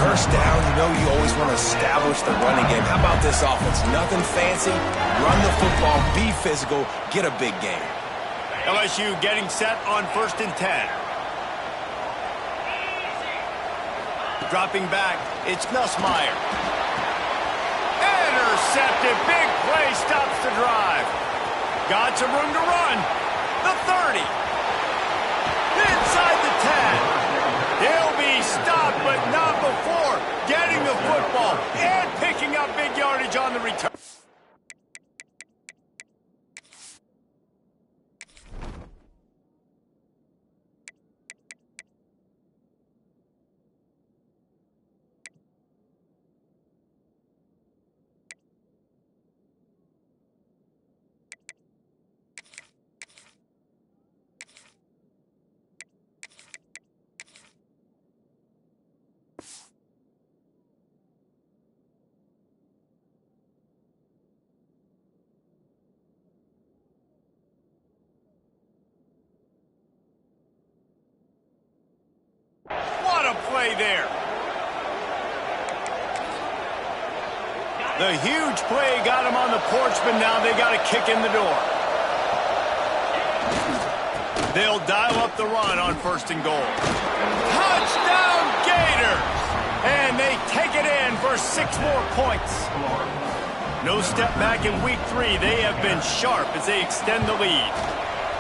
First down, you know you always want to establish the running game. How about this offense? Nothing fancy. Run the football, be physical, get a big gain. LSU getting set on 1st and 10. Dropping back, it's Nussmeier. Intercepted, big play, stops the drive. Got some room to run. The 30. Inside the 10. He'll be stopped, but not before getting the football and picking up big yardage on the return. Play there. The huge play got him on the porch, but now they got a kick in the door. They'll dial up the run on 1st and goal. Touchdown Gators! And they take it in for 6 more points. No step back in week 3. They have been sharp as they extend the lead.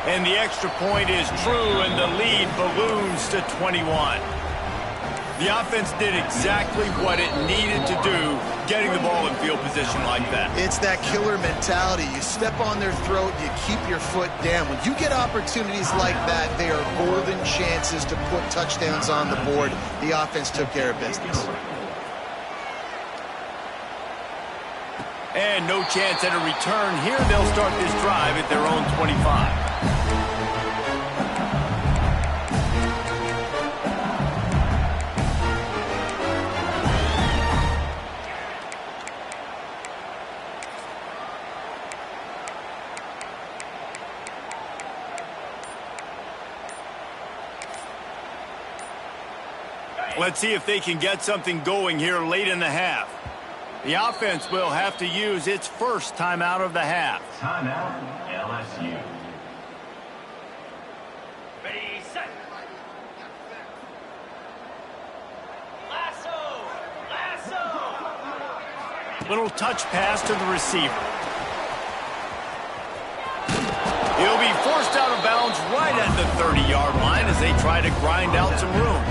And the extra point is true, and the lead balloons to 21. The offense did exactly what it needed to do, getting the ball in field position like that. It's that killer mentality. You step on their throat, you keep your foot down. When you get opportunities like that, they are golden chances to put touchdowns on the board. The offense took care of business. And no chance at a return here. They'll start this drive at their own 25. Let's see if they can get something going here late in the half. The offense will have to use its first timeout of the half. Timeout, LSU. Ready, set. Lasso! Lasso! Little touch pass to the receiver. He'll be forced out of bounds right at the 30-yard line as they try to grind out some room.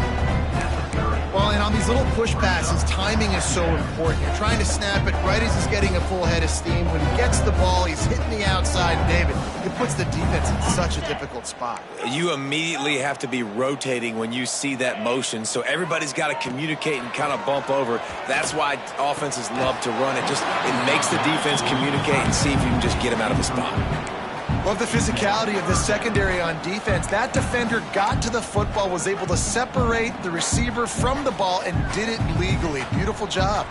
Well, and on these these little push passes, timing is so important. You're trying to snap it right as he's getting a full head of steam. When he gets the ball, he's hitting the outside. David, it puts the defense in such a difficult spot. You immediately have to be rotating when you see that motion, so everybody's got to communicate and kind of bump over. That's why offenses love to run it. It makes the defense communicate and see if you can just get him out of the spot. Love the physicality of the secondary on defense. That defender got to the football, was able to separate the receiver from the ball, and did it legally. Beautiful job.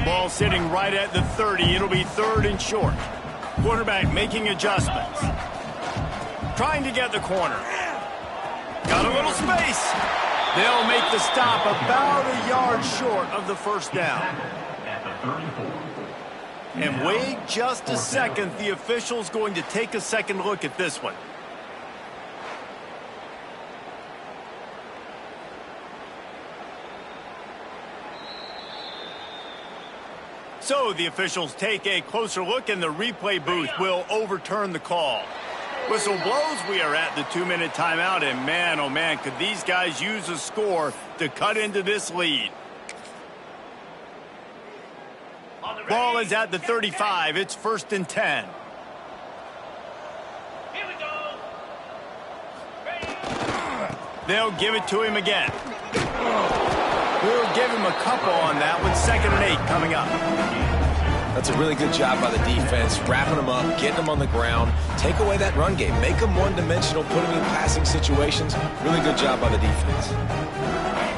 Ball sitting right at the 30. It'll be 3rd and short. Quarterback making adjustments. Trying to get the corner. Got a little space. They'll make the stop about a yard short of the 1st down. At the 34. And wait just a second. The official's going to take a second look at this one. So the officials take a closer look, and the replay booth will overturn the call. Whistle blows. We are at the 2-minute timeout, and man, oh man, could these guys use a score to cut into this lead. Ball is at the 35. It's 1st and 10. Here we go. They'll give it to him again. We'll give him a couple on that with 2nd and 8 coming up. That's a really good job by the defense, wrapping them up, getting them on the ground, take away that run game, make them one-dimensional, put them in passing situations. Really good job by the defense.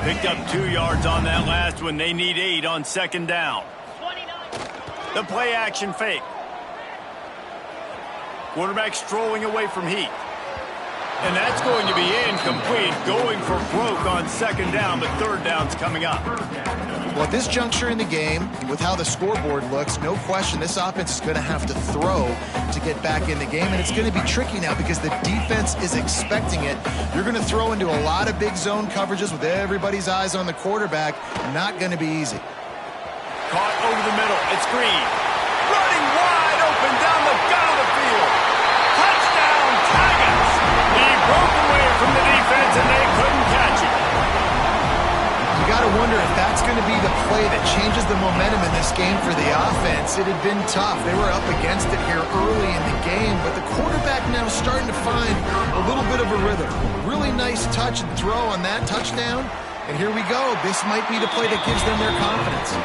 Picked up 2 yards on that last one. They need 8 on 2nd down. The play action fake. Quarterback strolling away from Heath. And that's going to be incomplete. Going for broke on 2nd down, but 3rd down's coming up. Well, at this juncture in the game, with how the scoreboard looks, no question this offense is going to have to throw to get back in the game, and it's going to be tricky now because the defense is expecting it. You're going to throw into a lot of big zone coverages with everybody's eyes on the quarterback. Not going to be easy. Caught over the middle. It's Green. Running wide open down the gut of the field. Touchdown, Tigers. He broke away from the defense, and they couldn't catch him. You got to wonder if that's going to be the play that changes the momentum in this game for the offense. It had been tough. They were up against it here early in the game, but the quarterback now starting to find a little bit of a rhythm. Really nice touch and throw on that touchdown. And here we go. This might be the play that gives them their confidence.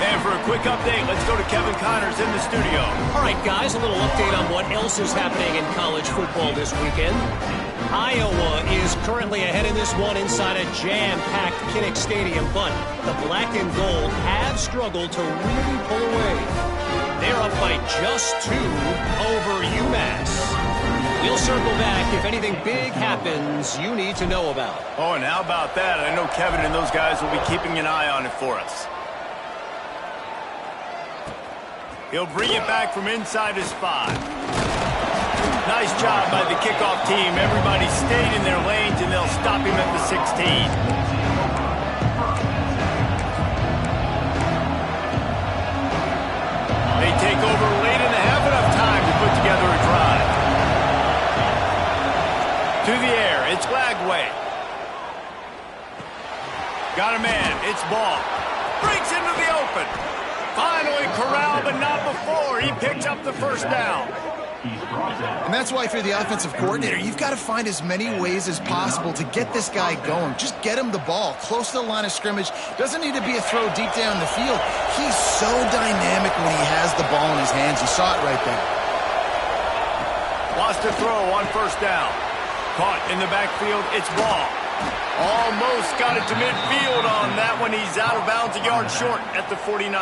And for a quick update, let's go to Kevin Connors in the studio. All right, guys, a little update on what else is happening in college football this weekend. Iowa is currently ahead in this one inside a jam-packed Kinnick Stadium, but the black and gold have struggled to really pull away. They're up by just 2 over UMass. We'll circle back if anything big happens you need to know about. Oh, and how about that? I know Kevin and those guys will be keeping an eye on it for us. He'll bring it back from inside his 5. Nice job by the kickoff team. Everybody stayed in their lanes, and they'll stop him at the 16. They take over late and have enough time to put together a drive. To the air, it's Lagway. Got a man, it's Ball. Breaks into the open. Finally corralled, but not before. He picks up the 1st down. And that's why if you're the offensive coordinator, you've got to find as many ways as possible to get this guy going. Just get him the ball close to the line of scrimmage. Doesn't need to be a throw deep down the field. He's so dynamic when he has the ball in his hands. You saw it right there. Lost a throw on 1st down. Caught in the backfield, it's Ball. Almost got it to midfield on that one. He's out of bounds a yard short at the 49.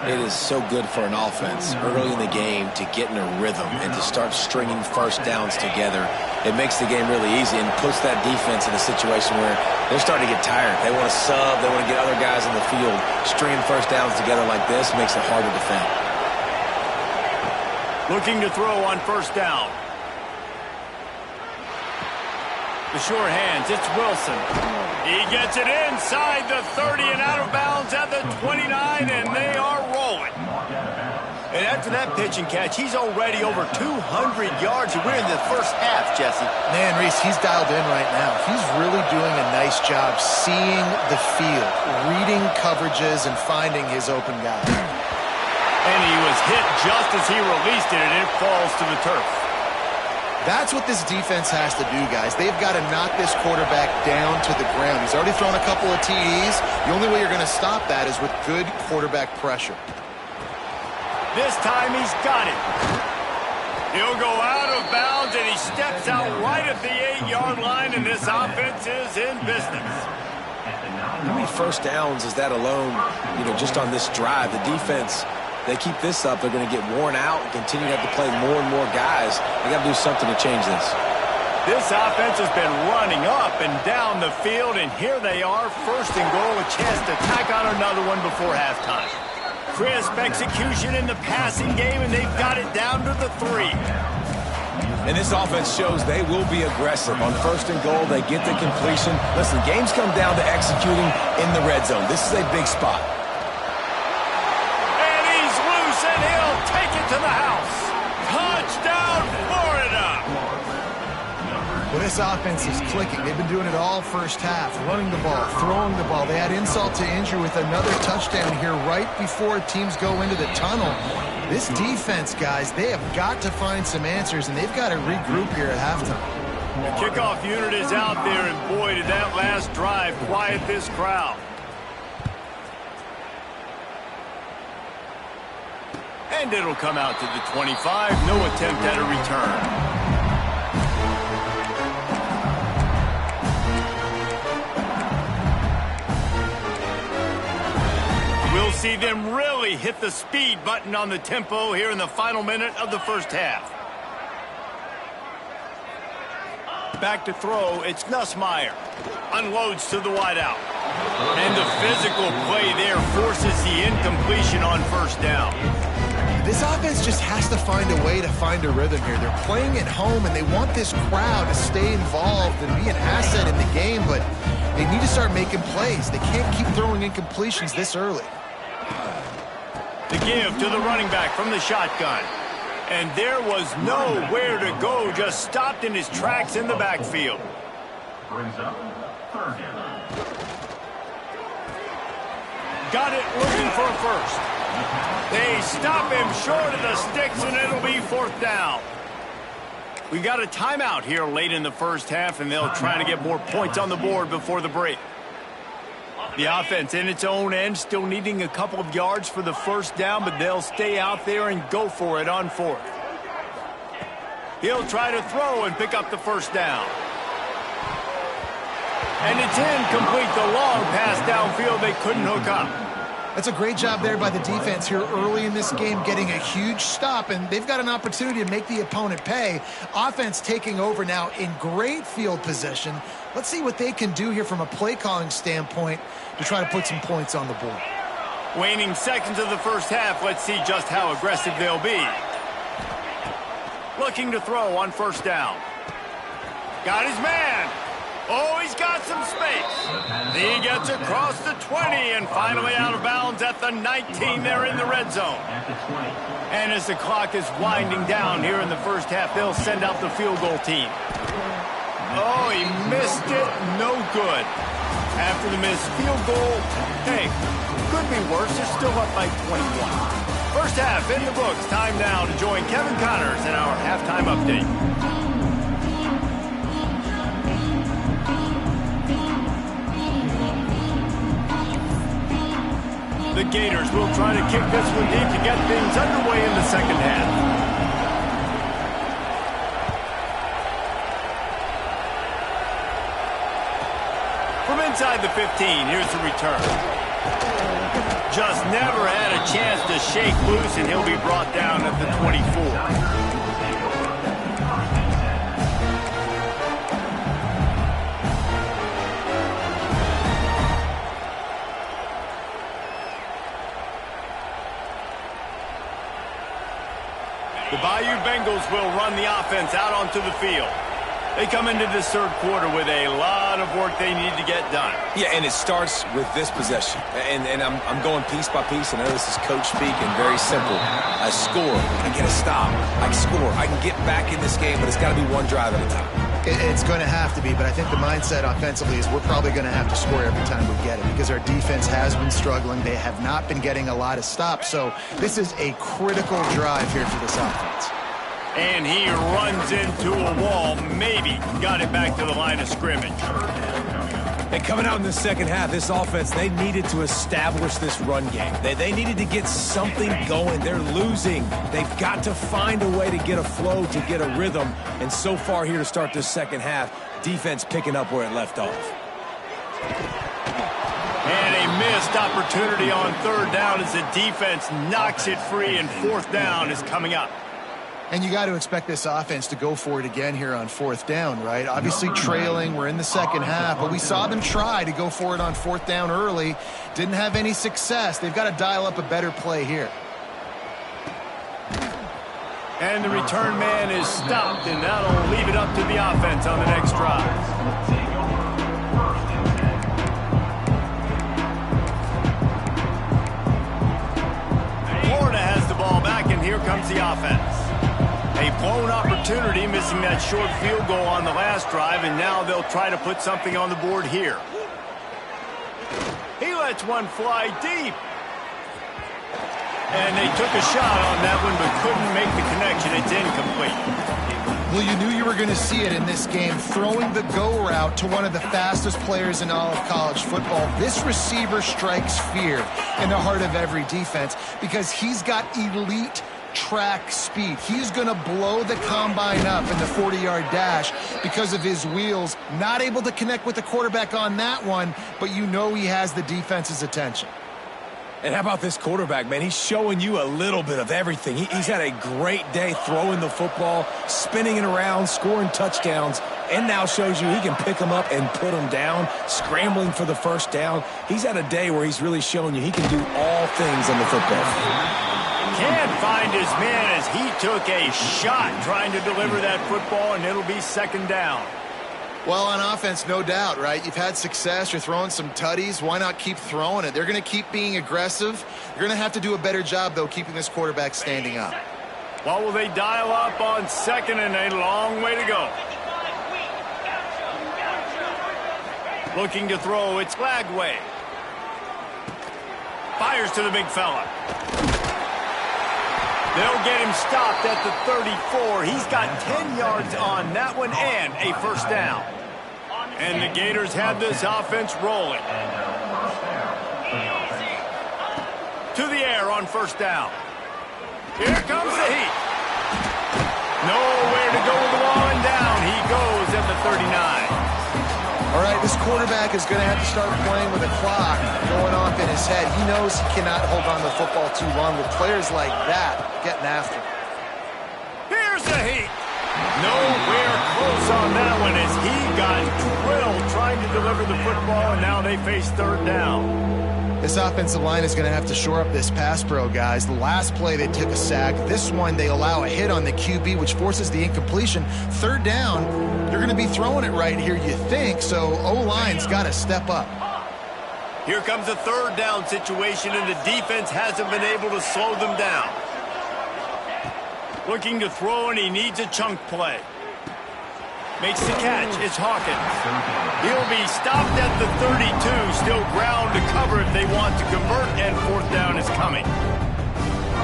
It is so good for an offense early in the game to get in a rhythm and to start stringing 1st downs together. It makes the game really easy and puts that defense in a situation where they're starting to get tired. They want to sub. They want to get other guys in the field. Stringing 1st downs together like this makes it hard to defend. Looking to throw on 1st down. The sure hands, it's Wilson. He gets it inside the 30 and out of bounds at the 29, and they are rolling. And after that pitch and catch, he's already over 200 yards, and we're in the first half, Jesse. Man, Reese, he's dialed in right now. He's really doing a nice job seeing the field, reading coverages, and finding his open guy. And he was hit just as he released it, and it falls to the turf. That's what this defense has to do, guys. They've got to knock this quarterback down to the ground. He's already thrown a couple of TDs. The only way you're going to stop that is with good quarterback pressure. This time he's got it. He'll go out of bounds, and he steps out right at the 8-yard line, and this offense is in business. How many first downs is that alone, just on this drive? The defense, they keep this up, they're going to get worn out and continue to have to play more and more guys. They got to do something to change this. This offense has been running up and down the field, and here they are, first and goal, a chance to tack on another one before halftime. Crisp execution in the passing game, and they've got it down to the 3. And this offense shows they will be aggressive. On first and goal, they get the completion. Listen, games come down to executing in the red zone. This is a big spot. And he's loose, and he'll take it to the house. Touchdown, Florida! Well, this offense is clicking. They've been doing it all first half, running the ball, throwing the ball. They had insult to injury with another touchdown here right before teams go into the tunnel. This defense, guys, they have got to find some answers, and they've got to regroup here at halftime. The kickoff unit is out there, and boy, did that last drive quiet this crowd. And it'll come out to the 25. No attempt at a return. We'll see them really hit the speed button on the tempo here in the final minute of the first half. Back to throw, it's Nussmeier. Unloads to the wideout. And the physical play there forces the incompletion on first down. This offense just has to find a way to find a rhythm here. They're playing at home, and they want this crowd to stay involved and be an asset in the game, but they need to start making plays. They can't keep throwing incompletions this early. The give to the running back from the shotgun. And there was nowhere to go, just stopped in his tracks in the backfield. Brings up third down. Got it looking for a first. They stop him short of the sticks, and it'll be fourth down. We got a timeout here late in the first half, and they'll try to get more points on the board before the break. The offense in its own end, still needing a couple of yards for the first down, but they'll stay out there and go for it on fourth. He'll try to throw and pick up the first down. And it's incomplete. The long pass downfield, they couldn't hook up. That's a great job there by the defense here early in this game, getting a huge stop, and they've got an opportunity to make the opponent pay. Offense taking over now in great field position. Let's see what they can do here from a play-calling standpoint to try to put some points on the board. Waning seconds of the first half. Let's see just how aggressive they'll be. Looking to throw on first down. Got his man. Oh, he's got some space. He gets across the 20 and finally out of bounds at the 19 there in the red zone. And as the clock is winding down here in the first half, they'll send out the field goal team. Oh, he missed it. No good. After the missed field goal, hey, could be worse. They're still up by 21. First half in the books. Time now to join Kevin Connors in our halftime update. The Gators will try to kick this one deep to get things underway in the second half. From inside the 15, here's the return. Just never had a chance to shake loose, and he'll be brought down at the 24. The Bayou Bengals will run the offense out onto the field. They come into this third quarter with a lot of work they need to get done. Yeah, and it starts with this possession. And I'm going piece by piece. I know this is coach speak and very simple. I score. I get a stop. I score. I can get back in this game, but it's got to be one drive at a time. It's going to have to be, but I think the mindset offensively is we're probably going to have to score every time we get it because our defense has been struggling. They have not been getting a lot of stops, so this is a critical drive here for this offense. And he runs into a wall, maybe got it back to the line of scrimmage. And coming out in the second half, this offense, they needed to establish this run game. They needed to get something going. They're losing. They've got to find a way to get a flow, to get a rhythm. And so far here to start this second half, defense picking up where it left off. And a missed opportunity on third down as the defense knocks it free, and fourth down is coming up. And you got to expect this offense to go for it again here on fourth down, right? Obviously trailing, we're in the second half, but we saw them try to go for it on fourth down early. Didn't have any success. They've got to dial up a better play here. And the return man is stopped, and that'll leave it up to the offense on the next drive. Florida has the ball back, and here comes the offense. A blown opportunity, missing that short field goal on the last drive, and now they'll try to put something on the board here. He lets one fly deep. And they took a shot on that one, but couldn't make the connection. It's incomplete. Well, you knew you were going to see it in this game, throwing the go route to one of the fastest players in all of college football. This receiver strikes fear in the heart of every defense because he's got elite track speed. He's going to blow the combine up in the 40-yard dash because of his wheels. Not able to connect with the quarterback on that one, but you know he has the defense's attention. And how about this quarterback, man? He's showing you a little bit of everything. He's had a great day throwing the football, spinning it around, scoring touchdowns, and now shows you he can pick them up and put them down, scrambling for the first down. He's had a day where he's really shown you he can do all things on the football field. Can't find his man as he took a shot trying to deliver that football, and it'll be second down. Well, on offense, no doubt, right? You've had success. You're throwing some tutties. Why not keep throwing it? They're going to keep being aggressive. You're going to have to do a better job, though, keeping this quarterback standing up. Well, will they dial up on second, and a long way to go. Looking to throw, it's Lagway. Fires to the big fella. They'll get him stopped at the 34. He's got 10 yards on that one and a first down. And the Gators have this offense rolling. To the air on first down. Here comes the heat. Nowhere to go with the ball, and down he goes at the 39. All right, this quarterback is going to have to start playing with a clock going off in his head. He knows he cannot hold on to the football too long with players like that getting after him. Here's the heat. Nowhere close on that one as he got drilled trying to deliver the football, and now they face third down. This offensive line is going to have to shore up this pass pro, guys. The last play, they took a sack. This one, they allow a hit on the QB, which forces the incompletion. Third down, you're going to be throwing it right here, you think, so O-line's got to step up. Here comes a third down situation, and the defense hasn't been able to slow them down. Looking to throw, and he needs a chunk play. Makes the catch. It's Hawkins. He'll be stopped at the 32. Still ground to cover if they want to convert, and fourth down is coming.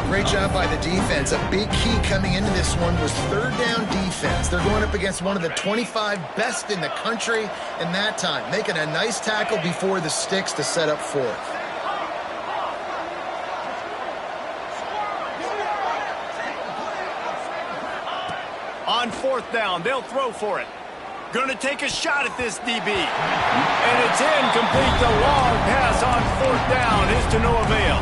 Great job by the defense. A big key coming into this one was third down defense. They're going up against one of the 25 best in the country in that time, making a nice tackle before the sticks to set up fourth. On fourth down, they'll throw for it. Going to take a shot at this DB. And it's incomplete. The long pass on fourth down is to no avail.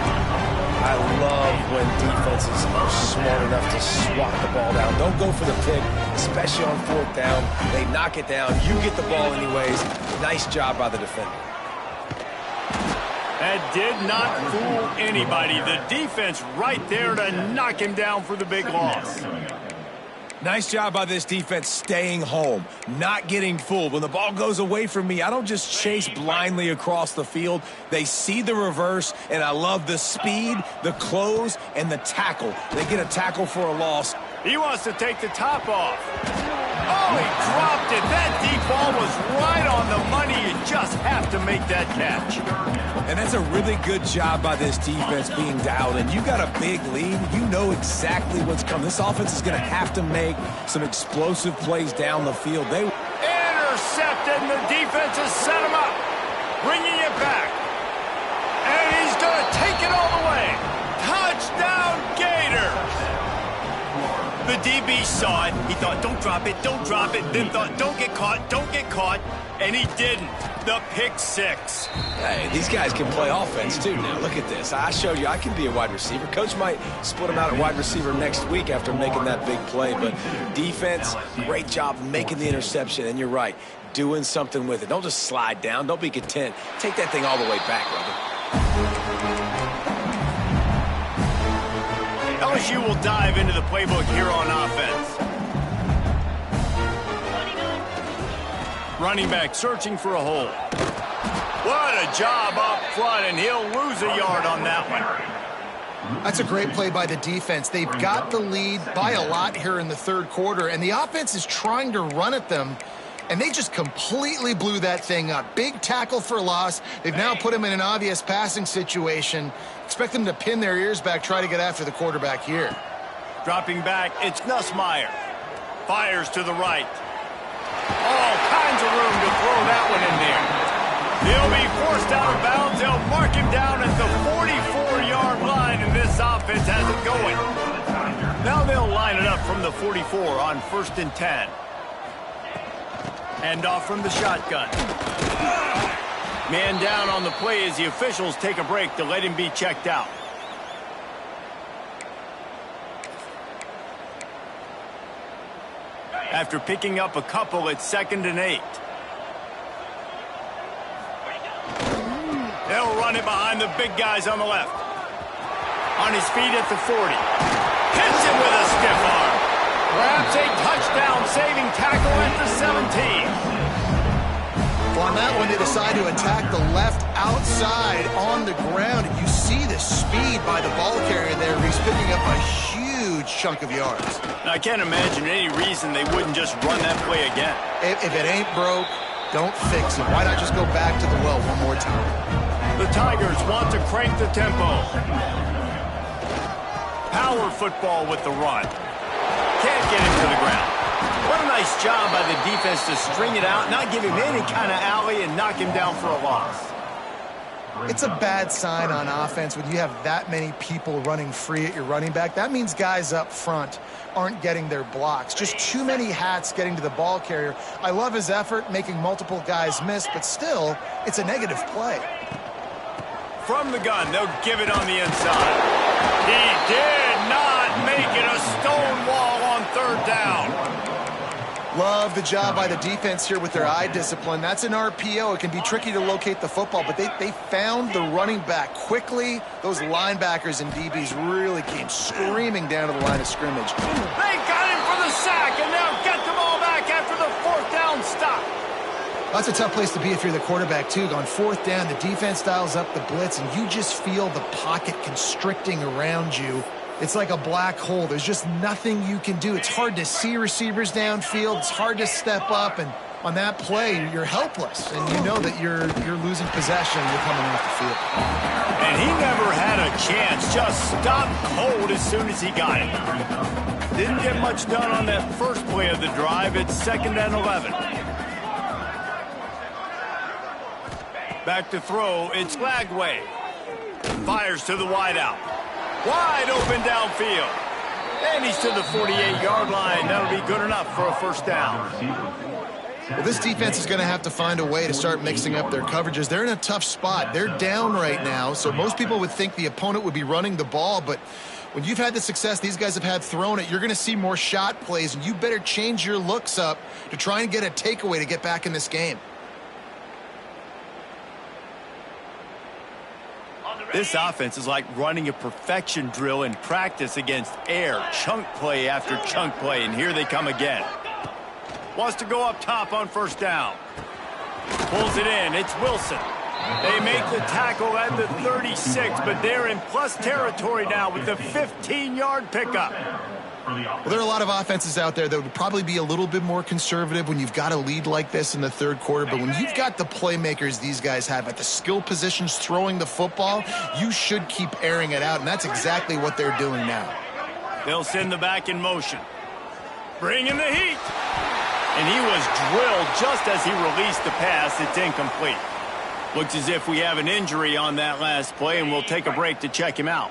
I love when defenses are smart enough to swat the ball down. Don't go for the pick, especially on fourth down. They knock it down. You get the ball anyways. Nice job by the defender. That did not fool anybody. The defense right there to knock him down for the big loss. Nice job by this defense staying home, not getting fooled. When the ball goes away from me, I don't just chase blindly across the field. They see the reverse, and I love the speed, the close, and the tackle. They get a tackle for a loss. He wants to take the top off. Oh, he dropped it. That deep ball was right on the money. You just have to make that catch. And that's a really good job by this defense being dialed in. You got a big lead. You know exactly what's coming. This offense is going to have to make some explosive plays down the field. They intercepted, and the defense has set him up. Bringing it back. And he's going to take it all the way. Touchdown, Gators. The DB saw it. He thought, don't drop it, don't drop it. Then thought, don't get caught. And he didn't. The pick six. Hey, these guys can play offense, too. Now, look at this. I showed you I can be a wide receiver. Coach might split him out at wide receiver next week after making that big play. But defense, great job making the interception. And you're right, doing something with it. Don't just slide down. Don't be content. Take that thing all the way back, brother. LSU will dive into the playbook here on offense. Running back searching for a hole. What a job up front, and he'll lose a yard on that one. That's a great play by the defense. They've got the lead by a lot here in the third quarter, and the offense is trying to run at them, and they just completely blew that thing up. Big tackle for loss. They've now put him in an obvious passing situation. Expect them to pin their ears back, try to get after the quarterback here. Dropping back, it's Nussmeier. Fires to the right. All kinds of room to throw that one in there. He'll be forced out of bounds. They'll mark him down at the 44-yard line, and this offense has it going. Now they'll line it up from the 44 on 1st and 10. Hand off from the shotgun. Man down on the play as the officials take a break to let him be checked out. After picking up a couple, it's 2nd and 8. They'll run it behind the big guys on the left. On his feet at the 40. Hits him with a stiff arm. Grabs a touchdown-saving tackle at the 17. Well, on that one, they decide to attack the left outside on the ground. And you see the speed by the ball carrier there. He's picking up a huge chunk of yards. Now, I can't imagine any reason they wouldn't just run that play again. If it ain't broke, don't fix it. Why not just go back to the well one more time? The Tigers want to crank the tempo. Power football with the run. Can't get him to the ground. What a nice job by the defense to string it out, not give him any kind of alley, and knock him down for a loss. It's a bad sign on offense when you have that many people running free at your running back. That means guys up front aren't getting their blocks. Just too many hats getting to the ball carrier. I love his effort, making multiple guys miss, but still, it's a negative play. From the gun, they'll give it on the inside. He did not make it a stone wall on 3rd down. Love the job by the defense here with their eye discipline. That's an RPO. It can be tricky to locate the football, but they found the running back quickly. Those linebackers and DBs really came screaming down to the line of scrimmage. They got him for the sack, and now get the ball back after the 4th down stop. That's a tough place to be if you're the quarterback, too. On 4th down, the defense dials up the blitz, and you just feel the pocket constricting around you. It's like a black hole. There's just nothing you can do. It's hard to see receivers downfield. It's hard to step up, and on that play, you're helpless, and you know that you're losing possession. You're coming off the field. And he never had a chance. Just stopped cold as soon as he got it. Didn't get much done on that first play of the drive. It's 2nd and 11. Back to throw. It's Lagway. Fires to the wideout. Wide open downfield. And he's to the 48-yard line. That'll be good enough for a 1st down. Well, this defense is going to have to find a way to start mixing up their coverages. They're in a tough spot. They're down right now, so most people would think the opponent would be running the ball, but when you've had the success these guys have had throwing it, you're going to see more shot plays, and you better change your looks up to try and get a takeaway to get back in this game. This offense is like running a perfection drill in practice against air. Chunk play after chunk play, and here they come again. Wants to go up top on first down. Pulls it in. It's Wilson. They make the tackle at the 36, but they're in plus territory now with the 15-yard pickup. Well, there are a lot of offenses out there that would probably be a little bit more conservative when you've got a lead like this in the third quarter. But when you've got the playmakers these guys have at the skill positions throwing the football, you should keep airing it out, and that's exactly what they're doing now. They'll send the back in motion. Bring in the heat. And he was drilled just as he released the pass. It's incomplete. Looks as if we have an injury on that last play, and we'll take a break to check him out.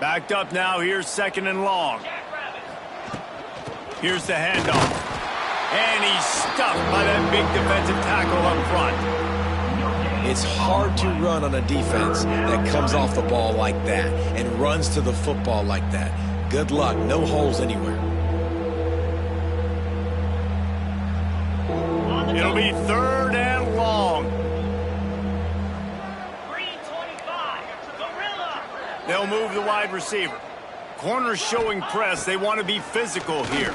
Backed up now. Here's second and long. Here's the handoff. And he's stuffed by that big defensive tackle up front. It's hard to run on a defense that comes off the ball like that and runs to the football like that. Good luck. No holes anywhere. It'll be third and long. They'll move the wide receiver. Corners showing press. They want to be physical here.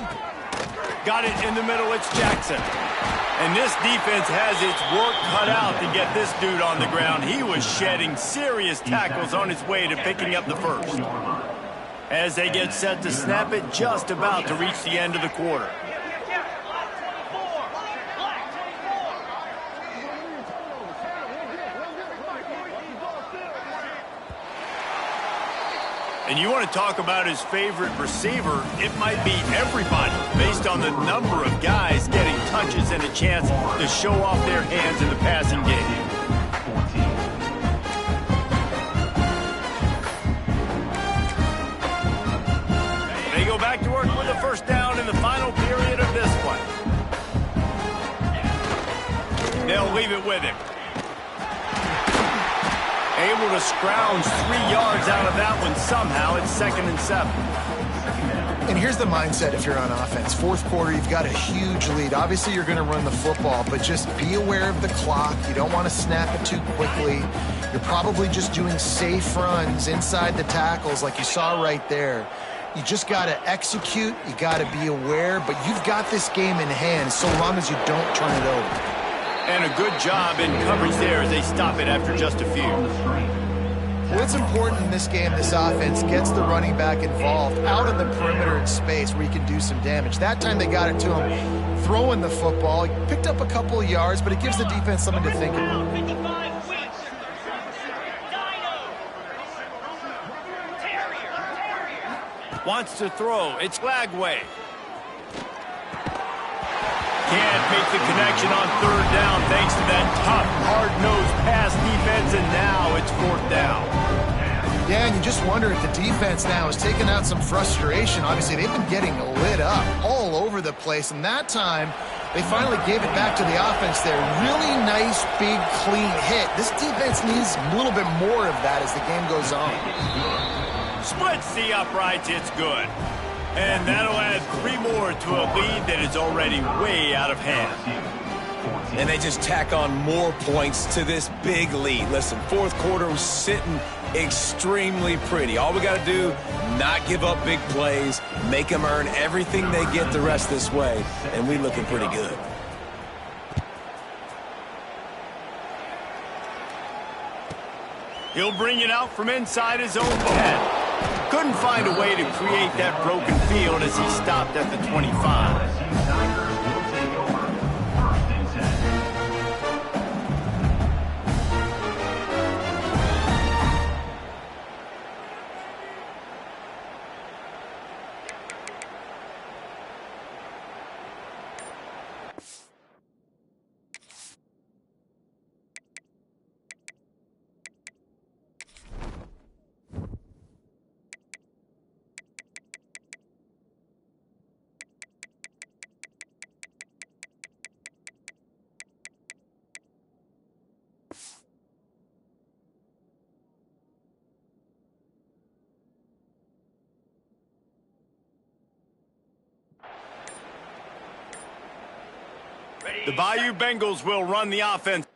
Got it in the middle. It's Jackson. And this defense has its work cut out to get this dude on the ground. He was shedding serious tackles on his way to picking up the first. As they get set to snap it, just about to reach the end of the quarter. And you want to talk about his favorite receiver, it might be everybody based on the number of guys getting touches and a chance to show off their hands in the passing game. They go back to work with a first down in the final period of this one. They'll leave it with him. Able to scrounge 3 yards out of that one somehow. It's 2nd and 7. And here's the mindset if you're on offense. Fourth quarter, you've got a huge lead. Obviously, you're going to run the football, but just be aware of the clock. You don't want to snap it too quickly. You're probably just doing safe runs inside the tackles like you saw right there. You just got to execute. You got to be aware, but you've got this game in hand so long as you don't turn it over. And a good job in coverage there as they stop it after just a few. Well, it's important in this game, this offense gets the running back involved out in the perimeter in space where he can do some damage. That time they got it to him throwing the football. He picked up a couple of yards, but it gives the defense something to think about. Wants to throw. It's Lagway. Can't make the connection on third down thanks to that tough, hard-nosed pass defense, and now it's fourth down. Yeah, and you just wonder if the defense now is taking out some frustration. Obviously, they've been getting lit up all over the place, and that time they finally gave it back to the offense there. Really nice, big, clean hit. This defense needs a little bit more of that as the game goes on. Splits the uprights. It's good. And that'll add 3 more to a lead that is already way out of hand. And they just tack on more points to this big lead. Listen, fourth quarter was sitting extremely pretty. All we got to do, not give up big plays, make them earn everything they get the rest this way, and we looking pretty good. He'll bring it out from inside his own 10. Couldn't find a way to create that broken field as he stopped at the 25. The Bayou Bengals will run the offense.